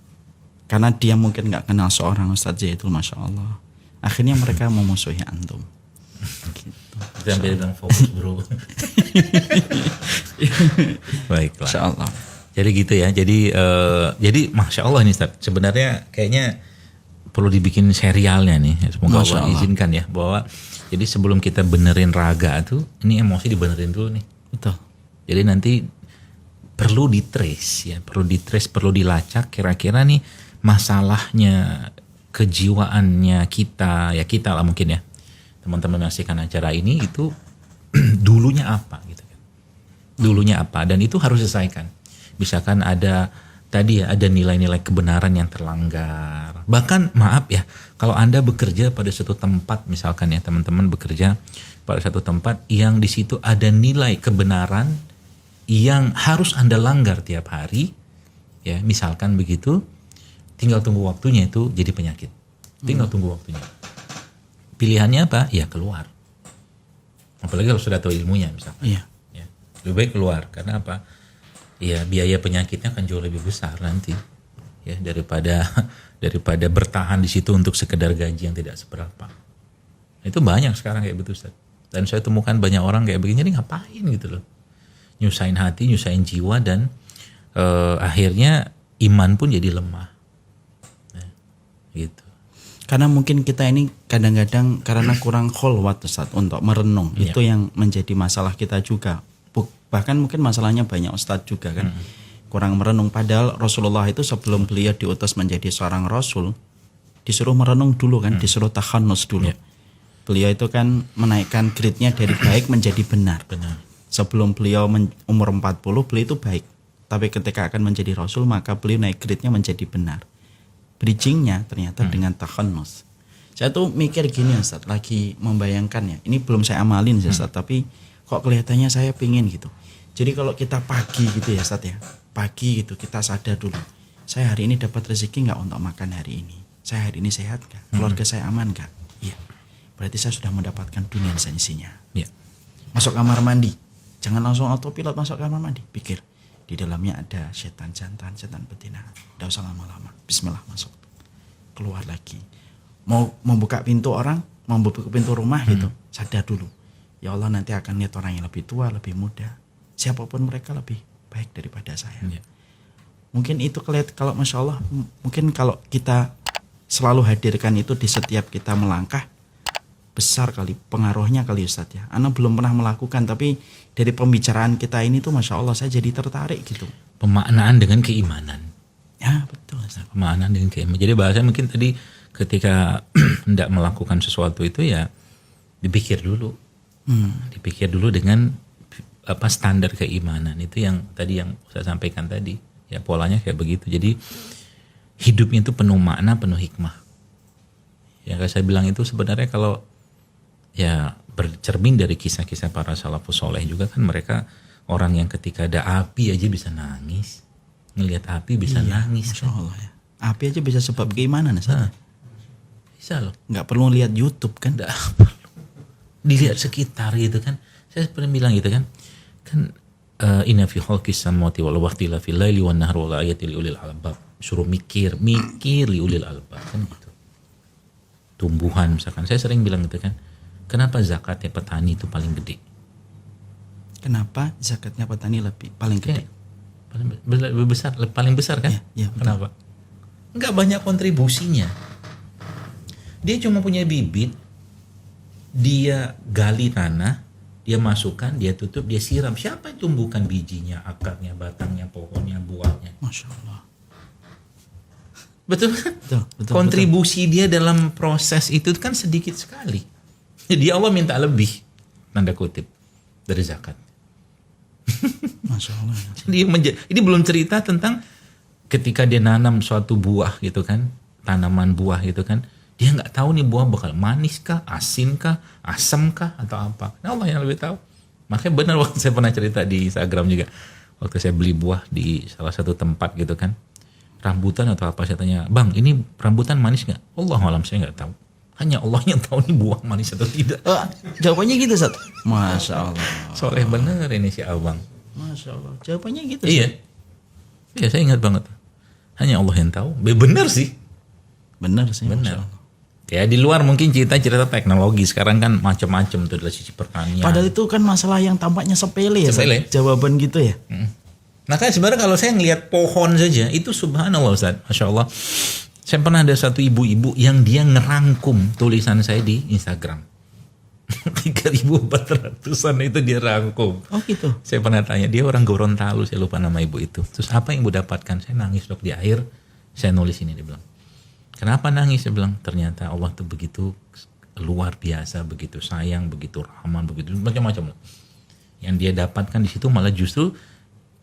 Karena dia mungkin nggak kenal seorang Ustaz Zaidul, Masya Allah. Akhirnya mereka memusuhi antum. Gitu. Sampai bilang fokus bro. Baiklah. Insya Allah. Jadi gitu ya. Jadi Masya Allah nih Ustaz. Sebenarnya kayaknya perlu dibikin serialnya nih. Semoga Masya Allah Allah. izinkan ya. Bahwa jadi sebelum kita benerin raga tuh, ini emosi dibenerin dulu nih. Betul. Jadi nanti perlu ditrace ya. Perlu dilacak kira-kira nih masalahnya kejiwaannya kita. Ya kita lah mungkin ya. Teman-teman menyaksikan acara ini itu dulunya apa gitu kan. Dulunya apa dan itu harus diselesaikan. Misalkan ada tadi ya ada nilai-nilai kebenaran yang terlanggar. Bahkan maaf ya, kalau Anda bekerja pada suatu tempat misalkan ya teman-teman bekerja pada satu tempat yang di situ ada nilai kebenaran yang harus Anda langgar tiap hari ya, misalkan begitu, tinggal tunggu waktunya itu jadi penyakit. Tinggal tunggu waktunya. Pilihannya apa? Ya keluar. Apalagi kalau sudah tahu ilmunya misalkan. Iya. Ya, lebih baik keluar karena apa? Ya biaya penyakitnya akan jauh lebih besar nanti ya daripada bertahan di situ untuk sekedar gaji yang tidak seberapa. Itu banyak sekarang kayak begitu Ustaz. Dan saya temukan banyak orang kayak begini, jadi ngapain gitu loh. Nyusahin hati, nyusahin jiwa dan akhirnya iman pun jadi lemah. Nah, gitu. Karena mungkin kita ini kadang-kadang karena kurang kholwat Ustaz untuk merenung. Itu yang menjadi masalah kita juga. Bahkan mungkin masalahnya banyak Ustaz juga kan. Kurang merenung. Padahal Rasulullah itu sebelum beliau diutus menjadi seorang Rasul, disuruh merenung dulu kan. Disuruh takhannus dulu. Beliau itu kan menaikkan grade-nya dari baik menjadi benar. Sebelum beliau umur 40, beliau itu baik. Tapi ketika akan menjadi Rasul, maka beliau naik grade-nya menjadi benar. Bridgingnya ternyata dengan takhannus. Saya tuh mikir gini Ustaz, lagi membayangkan ya. Ini belum saya amalin Ustaz, tapi kok kelihatannya saya pingin gitu. Jadi kalau kita pagi gitu ya Ustaz ya, pagi gitu kita sadar dulu. Saya hari ini dapat rezeki nggak untuk makan hari ini? Saya hari ini sehat nggak? Keluarga saya aman nggak? Iya. Berarti saya sudah mendapatkan dunia dan isinya. Ya. Masuk kamar mandi, jangan langsung autopilot masuk kamar mandi. Pikir, di dalamnya ada setan jantan, setan betina. Tidak usah lama-lama. Bismillah masuk. Keluar lagi. Mau membuka pintu orang, mau membuka pintu rumah gitu. Sadar dulu. Ya Allah nanti akan lihat orang yang lebih tua, lebih muda. Siapapun mereka lebih baik daripada saya. Ya. Mungkin itu kalau Masya Allah, mungkin kalau kita selalu hadirkan itu di setiap kita melangkah, besar kali pengaruhnya kali Ustaz ya. Ana belum pernah melakukan, tapi dari pembicaraan kita ini tuh Masya Allah saya jadi tertarik gitu. Pemaknaan dengan keimanan. Ya betul Ustaz. Pemaknaan dengan keimanan. Jadi bahasanya mungkin tadi ketika hendak melakukan sesuatu itu ya dipikir dulu. Dipikir dulu dengan apa standar keimanan itu yang tadi yang saya sampaikan tadi. Ya polanya kayak begitu. Jadi hidupnya itu penuh makna, penuh hikmah. Yang saya bilang itu sebenarnya kalau ya bercermin dari kisah-kisah para salafus soleh juga kan mereka orang yang ketika ada api aja bisa nangis, ngelihat api bisa nangis. Masya Allah ya. Api aja bisa sebab keimanan Ustaz. Bisa loh. Nggak perlu lihat YouTube kan? Nggak perlu. Dilihat sekitar gitu kan. Saya pernah bilang gitu kan. Kan inna fi khalqis samawati wal ardi la fil laili wan nahari wa ayatil liulil albab. Suruh mikir liulil albab kan gitu. Tumbuhan misalkan. Saya sering bilang gitu kan. Kenapa zakatnya petani itu paling gede? Kenapa zakatnya petani paling gede? Lebih besar, paling besar kan? Ya, betul. Kenapa? Enggak banyak kontribusinya. Dia cuma punya bibit, dia gali tanah, dia masukkan, dia tutup, dia siram. Siapa yang tumbuhkan bijinya, akarnya, batangnya, pohonnya, buahnya? Masya Allah. Betul kan? Betul, kontribusi dia dalam proses itu kan sedikit sekali. Jadi Allah minta lebih, tanda kutip, dari zakat. Masya Allah. Jadi ini belum cerita tentang ketika dia nanam suatu buah gitu kan, tanaman buah gitu kan, dia nggak tahu nih buah bakal manis kah, asin kah, asam kah, atau apa. Nah Allah yang lebih tahu. Makanya benar waktu saya pernah cerita di Instagram juga. Waktu saya beli buah di salah satu tempat gitu kan. Rambutan atau apa, saya tanya, "Bang, ini rambutan manis nggak?" Allahualam, saya nggak tahu. Hanya Allah yang tahu ini buah manis atau tidak. Jawabannya gitu, Ustaz. Masya Allah. Soleh bener ini si abang. Masya Allah. Jawabannya gitu. Iya. Iya, saya ingat banget. Hanya Allah yang tahu. Bener sih. Benar sih. Bener. Ya di luar mungkin cerita teknologi sekarang kan macam-macam tuh dari sisi pertanian. Padahal itu kan masalah yang tampaknya sepele ya. Sepele. Jawaban gitu ya. Nah kan sebenarnya kalau saya ngelihat pohon saja itu subhanallah Ustaz, Masya Allah. Saya pernah ada satu ibu-ibu yang dia ngerangkum tulisan saya di Instagram. 3.400an itu dia rangkum. Oh gitu. Saya pernah tanya, dia orang Gorontalo, saya lupa nama ibu itu. Terus apa yang ibu dapatkan? Saya nangis dok, di akhir saya nulis ini, dia bilang. Kenapa nangis? Saya bilang, ternyata Allah tuh begitu luar biasa, begitu sayang, begitu rahman, begitu macam-macam. Yang dia dapatkan di situ malah justru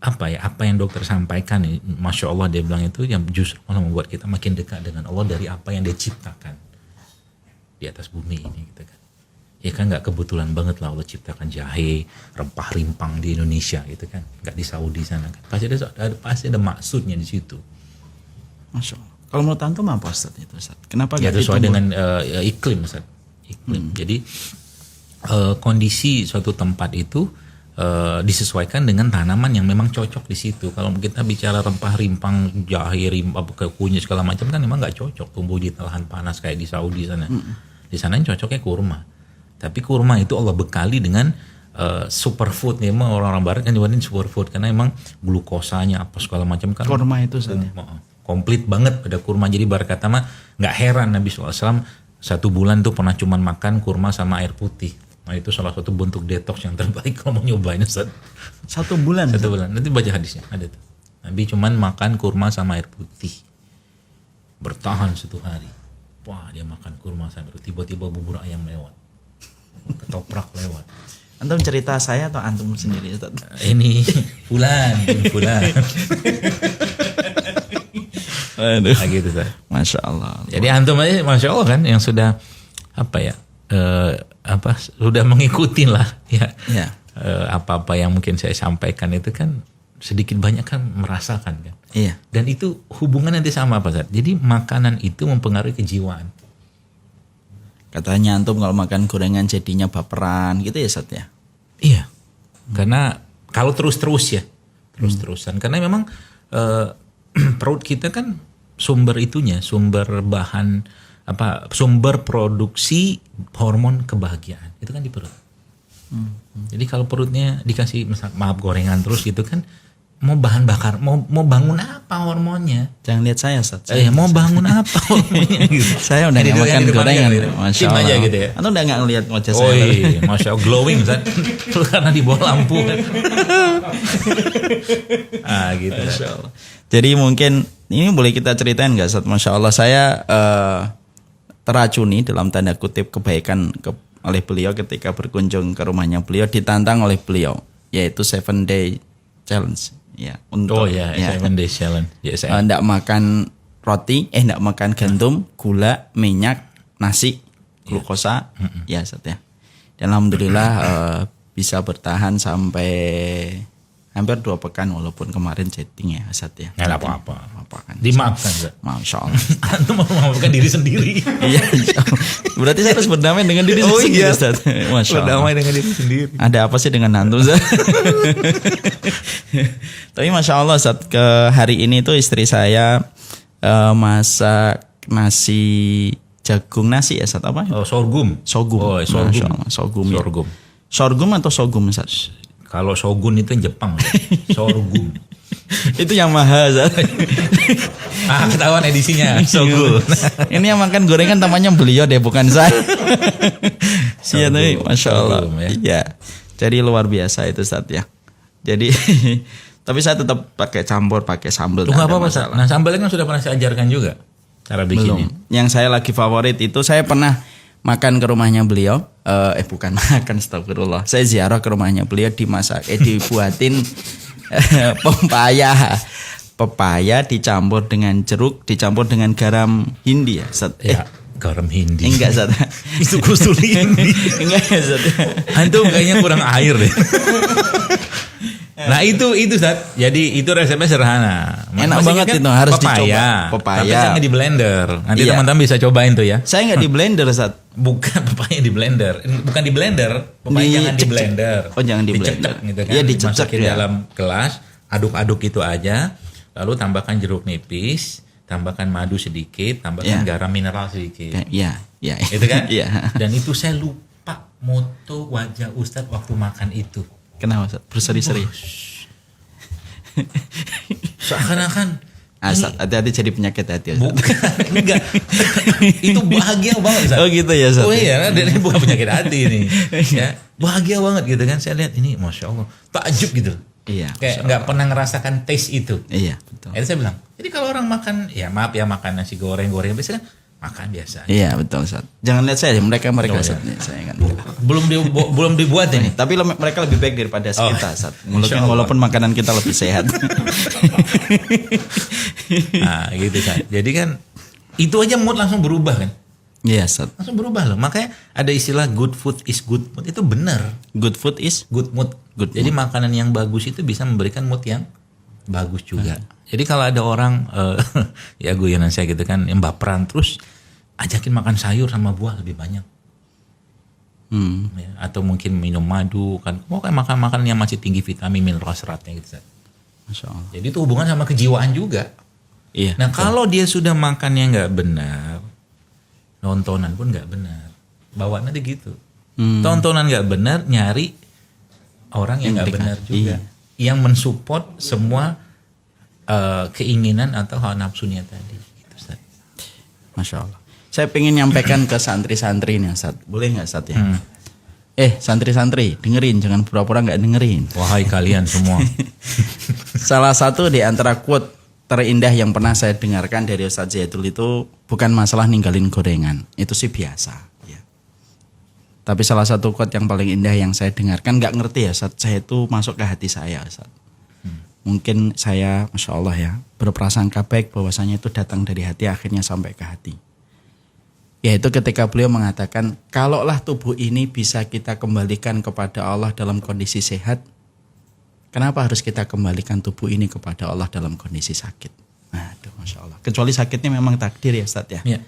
apa yang dokter sampaikan, Masya Allah dia bilang itu yang justru malah membuat kita makin dekat dengan Allah dari apa yang dia ciptakan di atas bumi ini gitu kan. Ya kan nggak kebetulan banget lah Allah ciptakan jahe, rempah rimpang di Indonesia gitu kan, nggak di Saudi sana kan. Pasti ada maksudnya di situ. Masya Allah. Kalau menurut antum apa Ustaz itu Ustaz? Kenapa Ya nggak sesuai ditumbuh? dengan iklim Ustaz. Iklim. Jadi kondisi suatu tempat itu disesuaikan dengan tanaman yang memang cocok di situ. Kalau kita bicara rempah rimpang, jahe, kunyit segala macam kan memang nggak cocok tumbuh di lahan panas kayak di Saudi sana. Di sana yang cocoknya kurma. Tapi kurma itu Allah bekali dengan superfood. Memang orang-orang barat kan nyebutin superfood karena memang glukosanya apa segala macam kan. Kurma itu Ustaz. Komplit banget pada kurma. Jadi barat kata mah nggak heran Nabi SAW 1 bulan tuh pernah cuman makan kurma sama air putih. Nah itu salah satu bentuk detox yang terbaik kalau mau nyobain Ustaz. 1 bulan. 1 bulan. Nanti baca hadisnya ada tuh. Nabi cuman makan kurma sama air putih. Bertahan 1 hari. Wah dia makan kurma sama air putih. Tiba-tiba bubur ayam lewat. Ketoprak lewat. Antum cerita saya atau antum sendiri Ustaz? Ini Fulan. Aduh. Nah, gitu Ustaz. Masya Allah. Jadi antum aja Masya Allah kan yang sudah sudah mengikuti lah ya. Apa-apa yang mungkin saya sampaikan itu kan sedikit banyak kan merasakan kan. Iya. Dan itu hubungan nanti sama apa Ustaz? Jadi makanan itu mempengaruhi kejiwaan. Katanya antum kalau makan gorengan jadinya baperan gitu ya Ustaz ya? Iya. Karena kalau terus-terus ya. Terus-terusan. Karena memang perut kita kan sumber produksi hormon kebahagiaan. Itu kan di perut. Jadi kalau perutnya dikasih maaf gorengan terus gitu kan, mau bahan bakar, mau bangun apa hormonnya? Jangan lihat saya Ustaz. Mau bangun apa hormonnya gitu. Saya udah nggak makan gorengan. Masya Allah. Aja gitu ya. Antum udah nggak ngelihat wajah Oh saya. iya, Masya Allah glowing Ustaz. Karena di bawah lampu. Gitu. Masya Allah. Jadi mungkin ini boleh kita ceritain nggak Ustaz? Masya Allah saya teracuni dalam tanda kutip kebaikan oleh beliau ketika berkunjung ke rumahnya beliau, ditantang oleh beliau yaitu 7 day challenge ya untuk 7 days challenge. Yes, enggak makan roti, enggak makan gandum, gula, minyak, nasi, glukosa ya Ustaz ya. Dan alhamdulillah bisa bertahan sampai hampir 2 pekan walaupun kemarin chatting ya Ustaz ya. Nggak apa-apa. Kan. Dimaafkan Ustaz. Masya Allah. Antum mau memaafkan diri sendiri. Iya, insya Allah. Berarti saya harus berdamai dengan diri sendiri Ustaz. Masya Allah. Berdamai dengan diri sendiri. Ada apa sih dengan hantu Ustaz? Tapi Masya Allah Ustaz, ke hari ini tuh istri saya masak nasi jagung nasi ya Ustaz apa? Oh, sorghum. Sogum. Oh, Masya sorghum. Allah, sogum. Ya. Sorghum. Sorghum atau sogum Ustaz? Kalau shogun itu yang Jepang. Sorghum. Itu yang mahal Ustaz. Ketahuan edisinya. Shogun. Ini yang makan gorengan namanya beliau deh, bukan saya. Iya tapi Masya Allah. Sorghum, ya. Iya. Jadi luar biasa itu Ustaz ya. Jadi tapi saya tetap pakai campur, pakai sambal. Tunggu apa Ustaz? Nah sambalnya kan sudah pernah saya ajarkan juga cara bikinnya. Belum. Yang saya lagi favorit itu saya pernah makan ke rumahnya beliau. Bukan makan, astagfirullah. Saya ziarah ke rumahnya beliau, dibuatin pepaya dicampur dengan jeruk, dicampur dengan garam Hindi ya. Ya. garam hindi. Enggak Ustaz. Itu kustul hindi. Enggak Ustaz. Antum kayaknya kurang air deh. Nah itu Ustaz. Jadi itu resepnya sederhana. Enak Maksudnya banget itu, harus dicoba. Papaya. Tapi Papaya. jangan di blender. Nanti Iya. teman-teman bisa cobain tuh ya. Saya enggak di blender Ustaz. Bukan papaya di blender. Bukan di blender. Papaya jangan di Dicecek. blender. Oh, jangan di Dicecek blender. gitu kan. Iya, dicecek Masukin ya. dalam gelas, aduk-aduk itu aja. Lalu tambahkan jeruk nipis, tambahkan madu sedikit, tambahkan Iya. garam mineral sedikit. Iya. Itu kan? Iya. Dan itu saya lupa moto wajah Ustadz waktu makan itu. Kenapa Ustaz? Berseri-seri. Seakan-akan Ustaz, hati-hati jadi penyakit hati Ustaz. bukan, enggak. Itu bahagia banget Ustaz. Oh gitu ya Ustaz. Oh iya, dan ini bukan penyakit hati ini. Ya, bahagia banget gitu kan. Saya lihat ini, masya Allah, takjub gitu. Iya. Kayak nggak pernah ngerasakan taste itu. Iya, betul. Akhirnya saya bilang, jadi kalau orang makan, ya maaf ya makan nasi goreng biasa kan makan biasa. Iya, betul Ustaz. Jangan lihat saya, mereka Oh, Ustaz. iya. Saya kan. Belum dibuat ini. Tapi mereka lebih baik daripada kita Ustaz. Insya Allah. Walaupun makanan kita lebih sehat. Nah, gitu kan. Jadi kan itu aja mood langsung berubah kan. Iya Ustaz. Langsung berubah loh. Makanya ada istilah good food is good mood. Itu benar. Good food is Good mood. Good Jadi makanan yang bagus itu bisa memberikan mood yang bagus juga. Jadi kalau ada orang ya guyonan saya gitu kan yang baperan terus ajakin makan sayur sama buah lebih banyak. Ya, atau mungkin minum madu kan. Pokoknya makan-makan yang masih tinggi vitamin, mineral, seratnya gitu. Masya Allah. Jadi itu hubungan sama kejiwaan juga. Iya. Nah kalau dia sudah makannya nggak benar, nontonan pun nggak benar, bawaannya dia gitu. Tontonan nggak benar, nyari orang yang nggak benar juga, yang mensupport semua keinginan atau hawa nafsunya tadi. Gitu, Ustaz. Masya Allah. Saya pengen nyampaikan ke santri-santri nih Ustaz. Boleh nggak Ustaz ya? Santri-santri, dengerin, jangan pura-pura nggak dengerin. Wahai kalian semua. Salah satu di antara quote terindah yang pernah saya dengarkan dari Ustaz Zaidul itu bukan masalah ninggalin gorengan, itu sih biasa. Ya. Tapi salah satu quote yang paling indah yang saya dengarkan, nggak ngerti ya Ustaz, saya itu masuk ke hati saya Ustaz. Mungkin saya, Masya Allah ya, berprasangka baik bahwasanya itu datang dari hati akhirnya sampai ke hati. Yaitu ketika beliau mengatakan, kalaulah tubuh ini bisa kita kembalikan kepada Allah dalam kondisi sehat, kenapa harus kita kembalikan tubuh ini kepada Allah dalam kondisi sakit? Aduh, Masya Allah. Kecuali sakitnya memang takdir ya Ustaz ya. Ya.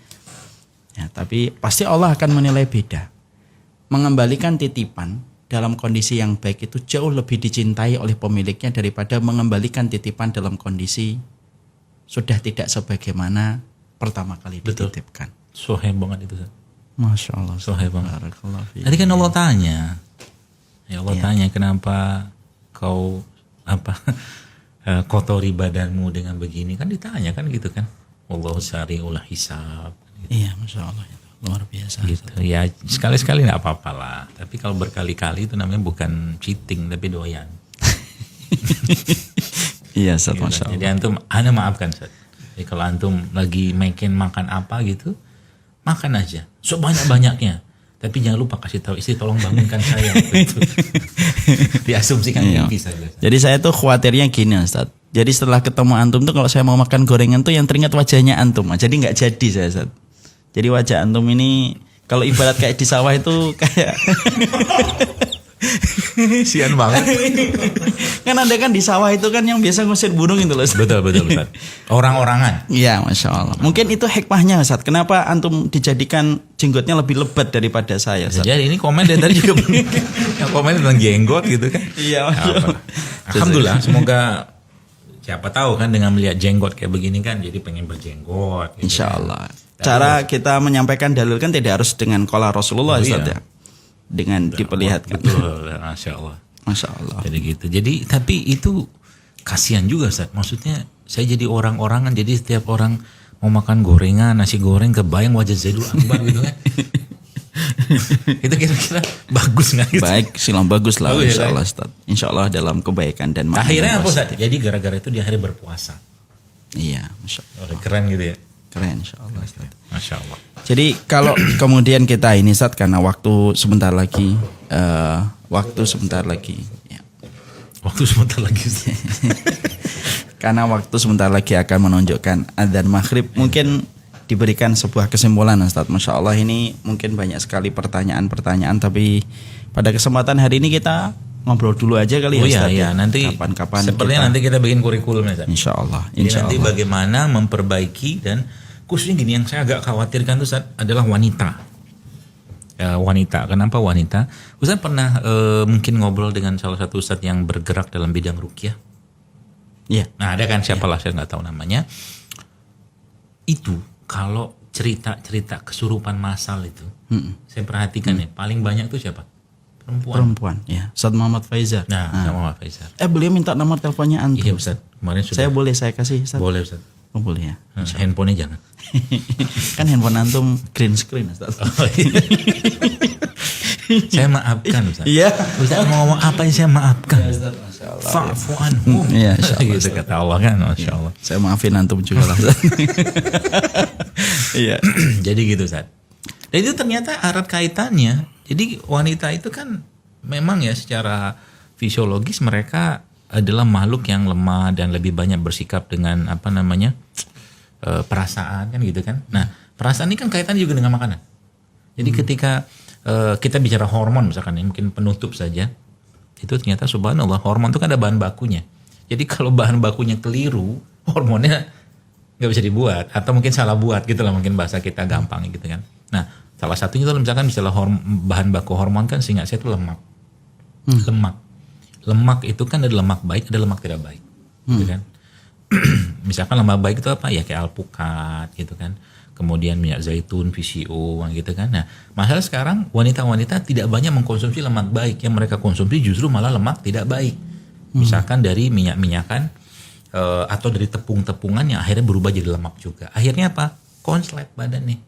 Ya, tapi pasti Allah akan menilai beda. Mengembalikan titipan dalam kondisi yang baik itu jauh lebih dicintai oleh pemiliknya daripada mengembalikan titipan dalam kondisi sudah tidak sebagaimana pertama kali dititipkan. Soheh banget itu. Masya Allah. Soheh banget. Barakallahu fiik. Tadi kan Allah tanya, ya Allah tanya kenapa kau kotori badanmu dengan begini, kan ditanya kan gitu kan. Wallahu sari'ul hisab. Gitu. Iya, Masya Allah itu luar biasa. Gitu. Ya sekali-sekali nggak apa-apa lah. Tapi kalau berkali-kali itu namanya bukan cheating tapi doyan. Iya, Ustaz, Gitu. Masya Allah. Jadi antum, ana maafkan Ustaz. Jadi kalau antum lagi makan apa gitu, makan aja sebanyak-banyaknya. Tapi jangan lupa kasih tahu istri tolong bangunkan saya. Gitu. Diasumsikan Iya. mimpi saja. Jadi saya tuh khawatirnya gini Ustaz. Jadi setelah ketemu antum tuh kalau saya mau makan gorengan tuh yang teringat wajahnya antum. Jadi nggak jadi saya Ustaz. Jadi wajah antum ini kalau ibarat kayak di sawah itu kayak Sian banget. kan ada kan di sawah itu kan yang biasa ngusir burung itu loh. Ustaz. Betul Ustaz. Orang-orangan. Iya, Masya Allah. Mungkin itu hikmahnya Ustaz. Kenapa antum dijadikan jenggotnya lebih lebat daripada saya Ustaz? Jadi ini komen dari tadi juga yang komen tentang jenggot gitu kan. Iya, Masya Apa? Allah. Alhamdulillah, semoga siapa tahu kan dengan melihat jenggot kayak begini kan jadi pengen berjenggot. Gitu Insya kan. Allah. Cara kita menyampaikan dalil kan tidak harus dengan qala Rasulullah Ustaz iya. ya. Dengan diperlihatkan. Betul, Masya Allah. Masya Allah. Jadi gitu. Jadi tapi itu kasihan juga Ustaz. Maksudnya saya jadi orang-orangan. Jadi setiap orang mau makan gorengan, nasi goreng kebayang wajah Zaidul Akbar gitu kan. Itu kira-kira bagus nggak gitu? Baik, silang bagus lah Bagus ya, Insya Allah Ustaz. Insya Allah dalam kebaikan dan makna Akhirnya yang apa Ustaz? positif. Jadi gara-gara itu di hari berpuasa. Iya, Masya Allah. Oh, keren gitu ya. Keren Insya Allah Ustaz. Masya Allah. Jadi kalau kemudian kita ini Ustaz karena waktu sebentar lagi ya. Waktu sebentar lagi. Karena waktu sebentar lagi akan menunjukkan adzan maghrib. Mungkin diberikan sebuah kesimpulan Ustaz. Masya Allah, ini mungkin banyak sekali pertanyaan-pertanyaan, tapi pada kesempatan hari ini kita ngobrol dulu aja kali ya Ustaz. Iya, nanti kapan-kapan sepertinya nanti kita bikin kurikulumnya Ustaz. Insya Allah. Jadi nanti bagaimana memperbaiki, dan khususnya gini yang saya agak khawatirkan tuh Ustaz adalah wanita. Wanita, kenapa wanita? Ustaz pernah mungkin ngobrol dengan salah satu Ustaz yang bergerak dalam bidang ruqyah. Iya. Nah ada kan siapalah saya nggak tahu namanya. Itu kalau cerita-cerita kesurupan massal itu, saya perhatikan ya paling banyak tuh siapa? Perempuan. Ya. Ustaz Muhammad Faizal. Nah, Muhammad Faizal. Beliau minta nomor teleponnya antum. Iya Ustaz. Kemarin sudah. Saya kasih Ustaz. Boleh Ustaz. Oh, boleh ya. Handphonenya jangan. Kan handphone antum green screen Ustaz. Oh, iya. Saya maafkan Ustaz. Iya. Ustaz mau ngomong apa yang saya maafkan. Ya, Ustaz, Fa'fu anhum. Iya, insyaallah. Gitu kata Allah kan, Masya Allah. Saya maafin antum juga lah Ustaz. Iya. Jadi gitu Ustaz. Dan itu ternyata erat kaitannya. Jadi wanita itu kan memang ya secara fisiologis mereka adalah makhluk yang lemah dan lebih banyak bersikap dengan perasaan kan gitu kan. Nah perasaan ini kan kaitannya juga dengan makanan. Jadi ketika kita bicara hormon misalkan ya, mungkin penutup saja, itu ternyata subhanallah hormon itu kan ada bahan bakunya. Jadi kalau bahan bakunya keliru, hormonnya nggak bisa dibuat atau mungkin salah buat gitu lah, mungkin bahasa kita gampang gitu kan. Nah salah satunya itu misalkan bahan baku hormon kan seingat saya itu lemak. Lemak itu kan ada lemak baik, ada lemak tidak baik, gitu kan. Misalkan lemak baik itu apa ya, kayak alpukat gitu kan, kemudian minyak zaitun, VCO gitu kan. Nah masalah sekarang wanita-wanita tidak banyak mengkonsumsi lemak baik, yang mereka konsumsi justru malah lemak tidak baik. Misalkan dari minyak-minyakan atau dari tepung-tepungan yang akhirnya berubah jadi lemak juga. Akhirnya apa? Konslet badannya,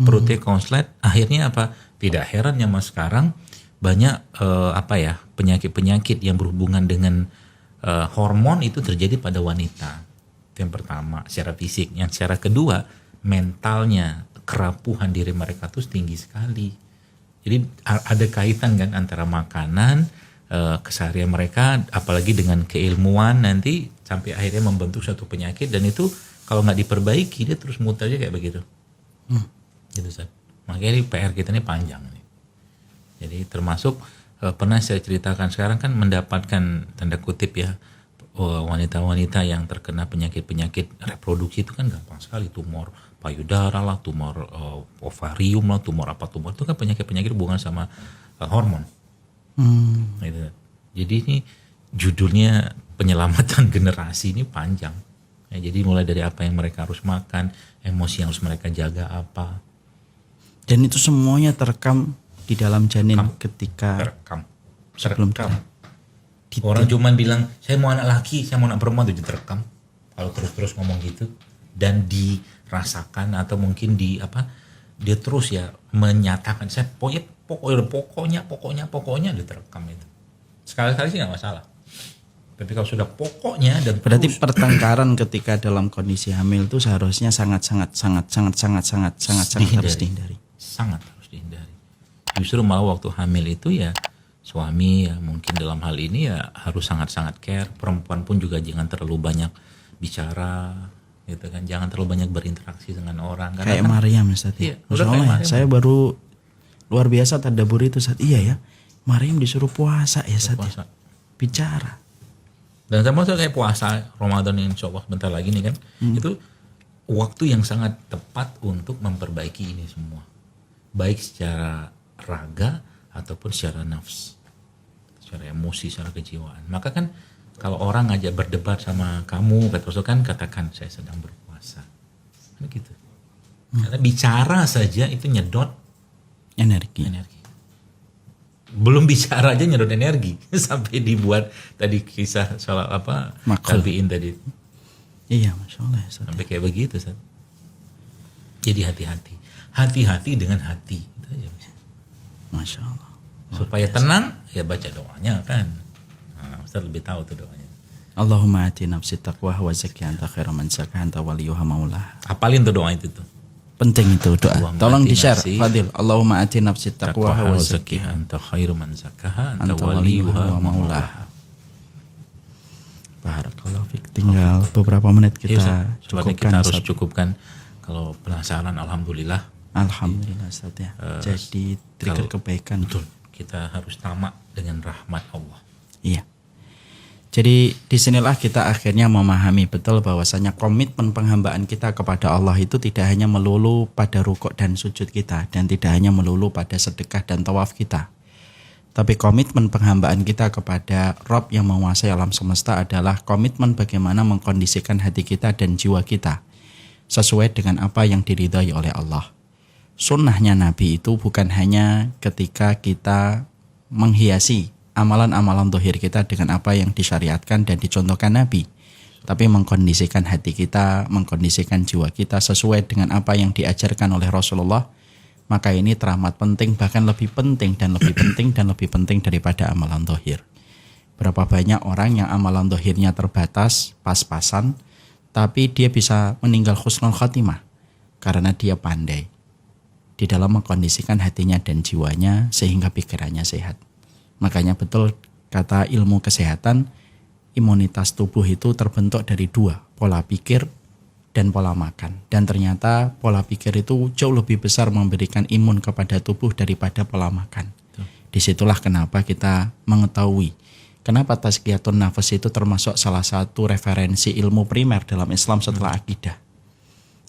perutnya konslet. Akhirnya apa? Tidak heran ya mas sekarang banyak penyakit-penyakit yang berhubungan dengan hormon itu terjadi pada wanita. Itu yang pertama secara fisik. Yang secara kedua mentalnya, kerapuhan diri mereka tuh tinggi sekali. Jadi ada kaitan kan antara makanan, keseharian mereka, apalagi dengan keilmuan nanti sampai akhirnya membentuk suatu penyakit, dan itu kalau nggak diperbaiki dia terus muter aja kayak begitu. Gitu Ustaz. Makanya ini PR kita ini panjang nih. Jadi termasuk pernah saya ceritakan sekarang kan mendapatkan tanda kutip ya wanita-wanita yang terkena penyakit-penyakit reproduksi itu kan gampang sekali, tumor payudara lah, tumor ovarium lah, tumor itu kan penyakit-penyakit hubungan sama hormon. Gitu. Jadi ini judulnya penyelamatan generasi ini panjang. Ya, jadi mulai dari apa yang mereka harus makan, emosi yang harus mereka jaga apa. Dan itu semuanya terekam di dalam janin ketika sebelum orang cuman bilang saya mau anak laki, saya mau anak perempuan, itu terekam. Kalau terus ngomong gitu dan dirasakan atau mungkin dia terus ya menyatakan saya pokoknya diterekam itu. Sekali-kali sih nggak masalah. Tapi kalau sudah pokoknya dan berarti pertengkaran ketika dalam kondisi hamil itu seharusnya sangat harus dihindari. Sangat harus dihindari. Justru malah waktu hamil itu ya suami ya mungkin dalam hal ini ya harus sangat-sangat care. Perempuan pun juga jangan terlalu banyak bicara gitu kan, jangan terlalu banyak berinteraksi dengan orang. Kayak Maryam Ustaz. Iya, saya baru luar biasa tadabbur itu saat ya Maryam disuruh puasa ya saat bicara. Dan sama kayak puasa Ramadan yang insya Allah bentar lagi nih kan, itu waktu yang sangat tepat untuk memperbaiki ini semua, baik secara raga ataupun secara nafs, secara emosi, secara kejiwaan. Maka kan kalau orang ngajak berdebat sama kamu, katakan saya sedang berpuasa, kan gitu. Karena bicara saja itu nyedot energi. Belum bicara aja nyedot energi sampai dibuat tadi kisah soal tabiin tadi. Iya, masya Allah. Sampai kayak begitu, Ustaz. Jadi hati-hati dengan hati. Itu aja. Masya Allah. Supaya tenang, ya baca doanya kan. Nah, Ustaz lebih tahu tuh doanya. Allahumma ati nafsi taqwa wa zakkiha anta khairu man zakkaha anta waliyuha maulaha. Hafalin tuh doa itu tuh. Penting itu doa. Tolong di-share Fadil. Allahumma ati nafsi taqwa wa zakkiha anta khairu man zakkaha anta waliyuha maulaha. Barakallahu fik. Tinggal beberapa menit kita cukupkan. Kita harus cukupkan Kalau penasaran, alhamdulillah. Alhamdulillah Ustaz ya. Jadi trigger kalau- kebaikan. Betul. Kita harus tamak dengan rahmat Allah. Iya. Jadi disinilah kita akhirnya memahami betul bahwasanya komitmen penghambaan kita kepada Allah itu tidak hanya melulu pada rukuk dan sujud kita, dan tidak hanya melulu pada sedekah dan tawaf kita. Tapi komitmen penghambaan kita kepada Rabb yang menguasai alam semesta adalah komitmen bagaimana mengkondisikan hati kita dan jiwa kita sesuai dengan apa yang diridhai oleh Allah. Sunnahnya Nabi itu bukan hanya ketika kita menghiasi amalan-amalan zahir kita dengan apa yang disyariatkan dan dicontohkan Nabi, tapi mengkondisikan hati kita, mengkondisikan jiwa kita sesuai dengan apa yang diajarkan oleh Rasulullah. Maka ini teramat penting, bahkan lebih penting dan lebih penting dan lebih penting daripada amalan zahir. Berapa banyak orang yang amalan zahirnya terbatas, pas-pasan, tapi dia bisa meninggal husnul khatimah karena dia pandai di dalam mengkondisikan hatinya dan jiwanya sehingga pikirannya sehat. Makanya betul kata ilmu kesehatan, imunitas tubuh itu terbentuk dari dua, pola pikir dan pola makan. Dan ternyata pola pikir itu jauh lebih besar memberikan imun kepada tubuh daripada pola makan. Disitulah kenapa kita mengetahui kenapa tazkiyatun nafas itu termasuk salah satu referensi ilmu primer dalam Islam setelah akidah.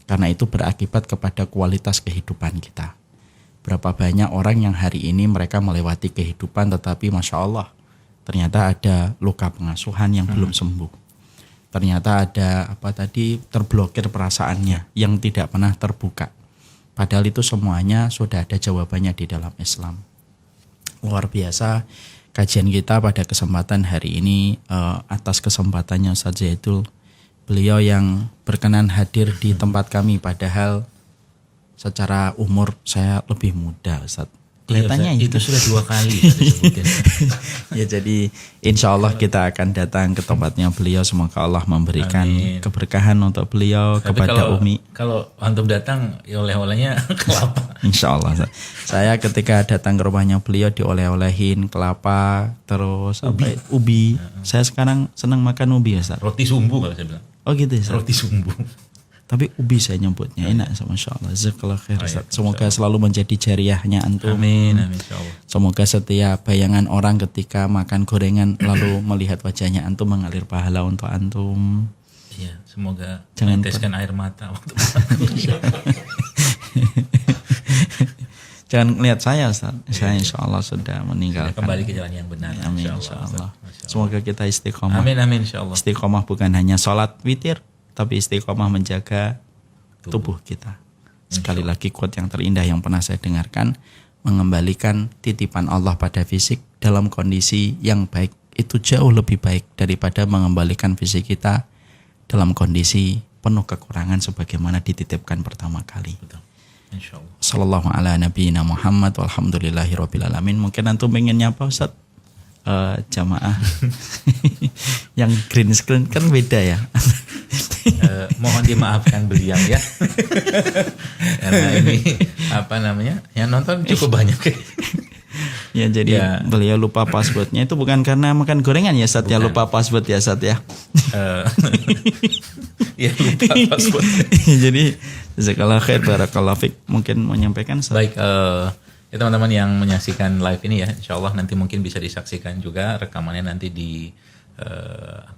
Karena itu berakibat kepada kualitas kehidupan kita. Berapa banyak orang yang hari ini mereka melewati kehidupan tetapi Masya Allah ternyata ada luka pengasuhan yang belum sembuh. Ternyata ada terblokir perasaannya yang tidak pernah terbuka. Padahal itu semuanya sudah ada jawabannya di dalam Islam. Luar biasa kajian kita pada kesempatan hari ini, atas kesempatannya Ustaz Zaidul. Beliau yang berkenan hadir di tempat kami, padahal secara umur saya lebih muda Ustaz. Kelihatannya itu sudah 2 kali disebutin. Ya, jadi insya Allah kita akan datang ke tempatnya beliau. Semoga Allah memberikan keberkahan untuk beliau. Tapi kepada Umi. Kalau antum datang, ya oleh-olehnya kelapa. Insya Allah. Saya ketika datang ke rumahnya beliau dioleh-olehin kelapa, terus ubi. Saya sekarang senang makan ubi Ustaz. Roti sumbu kalau saya bilang. Oh gitu Ustaz. Roti sumbu. Tapi ubi saya nyebutnya enak, Masya Allah. Jazakallah khair Ustaz. Semoga selalu menjadi jariahnya antum. Amin, insya Allah. Semoga setiap bayangan orang ketika makan gorengan lalu melihat wajahnya antum mengalir pahala untuk antum. Iya, semoga Jangan meneteskan air mata waktu Jangan melihat saya Ustaz. Saya insya Allah sudah meninggalkan. Kembali ke jalan yang benar. Amin insya Allah. Semoga kita istiqomah. Amin insya Allah. Istiqomah bukan hanya sholat witir, tapi istiqomah menjaga tubuh kita. Sekali lagi quote yang terindah yang pernah saya dengarkan, mengembalikan titipan Allah pada fisik dalam kondisi yang baik itu jauh lebih baik daripada mengembalikan fisik kita dalam kondisi penuh kekurangan sebagaimana dititipkan pertama kali. Betul. Insyaallah. Sallallahu ala nabiyina Muhammad walhamdulillahirabbil alamin. Mungkin antum pengen nyapa Ustaz? Jamaah yang green screen kan beda ya. Mohon dimaafkan beliau ya. Karena ini yang nonton cukup banyak. Ya jadi beliau lupa passwordnya itu bukan karena makan gorengan ya Ustaz ya, lupa password ya Ustaz ya. Ya lupa password. Jadi jazakallahu khair barakallahu fik. Mungkin mau menyampaikan Ustaz. Baik, ya teman-teman yang menyaksikan live ini ya, insyaallah nanti mungkin bisa disaksikan juga rekamannya nanti di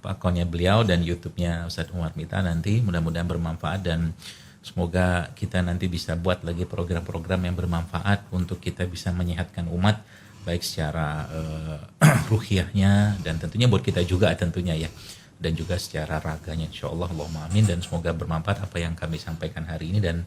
akunnya beliau dan YouTube-nya Ustadz Umar Mita nanti. Mudah-mudahan bermanfaat dan semoga kita nanti bisa buat lagi program-program yang bermanfaat untuk kita bisa menyehatkan umat baik secara ruhiyahnya dan tentunya buat kita juga tentunya ya, dan juga secara raganya insyaallah. Allahumma amin. Dan semoga bermanfaat apa yang kami sampaikan hari ini dan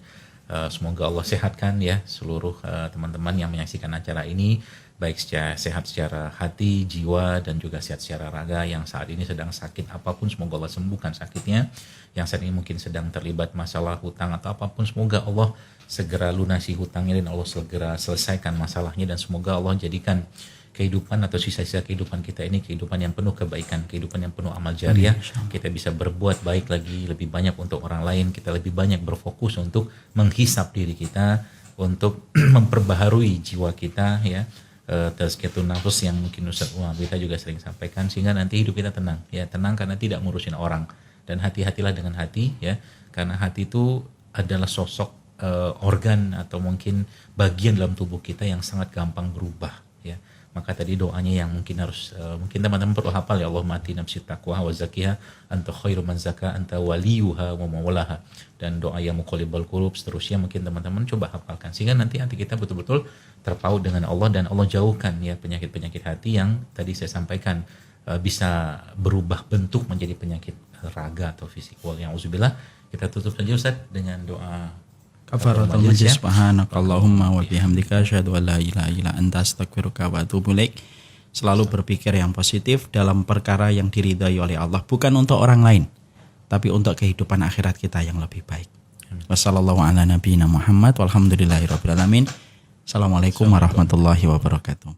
semoga Allah sehatkan ya seluruh teman-teman yang menyaksikan acara ini, baik sehat secara hati, jiwa, dan juga sehat secara raga. Yang saat ini sedang sakit apapun, semoga Allah sembuhkan sakitnya. Yang saat ini mungkin sedang terlibat masalah hutang atau apapun, semoga Allah segera lunasi hutangnya dan Allah segera selesaikan masalahnya. Dan semoga Allah jadikan kehidupan atau sisa-sisa kehidupan kita ini kehidupan yang penuh kebaikan, kehidupan yang penuh amal jariah. Kita bisa berbuat baik lagi, lebih banyak untuk orang lain. Kita lebih banyak berfokus untuk menghisap diri kita, untuk memperbaharui jiwa kita ya. Tazkiyatun nafs yang mungkin Ustaz Umar kita juga sering sampaikan, sehingga nanti hidup kita tenang ya, tenang karena tidak ngurusin orang. Dan hati-hatilah dengan hati ya, karena hati itu adalah sosok organ atau mungkin bagian dalam tubuh kita yang sangat gampang berubah ya. Maka tadi doanya yang mungkin harus mungkin teman-teman perlu hafal ya, Allahumma ati nafsi taqwa wa zakkiha anta khairu man zakka anta waliyuha wa mawlaha, dan doa yang muqallibal qulub seterusnya mungkin teman-teman coba hafalkan sehingga nanti hati kita betul-betul terpaut dengan Allah dan Allah jauhkan ya penyakit-penyakit hati yang tadi saya sampaikan bisa berubah bentuk menjadi penyakit raga atau fisik. Wal-ya'udzubillah. Kita tutup saja Ustaz dengan doa Kafaratul majlis. Subhanakallahumma wa bihamdika asyhadu an la ilaha illa anta astaghfiruka wa atubu ilaik. Selalu berpikir yang positif dalam perkara yang diridhai oleh Allah, bukan untuk orang lain, tapi untuk kehidupan akhirat kita yang lebih baik. Wassallallahu ala nabiyina Muhammad walhamdulillahirabbil alamin. Assalamualaikum warahmatullahi wabarakatuh.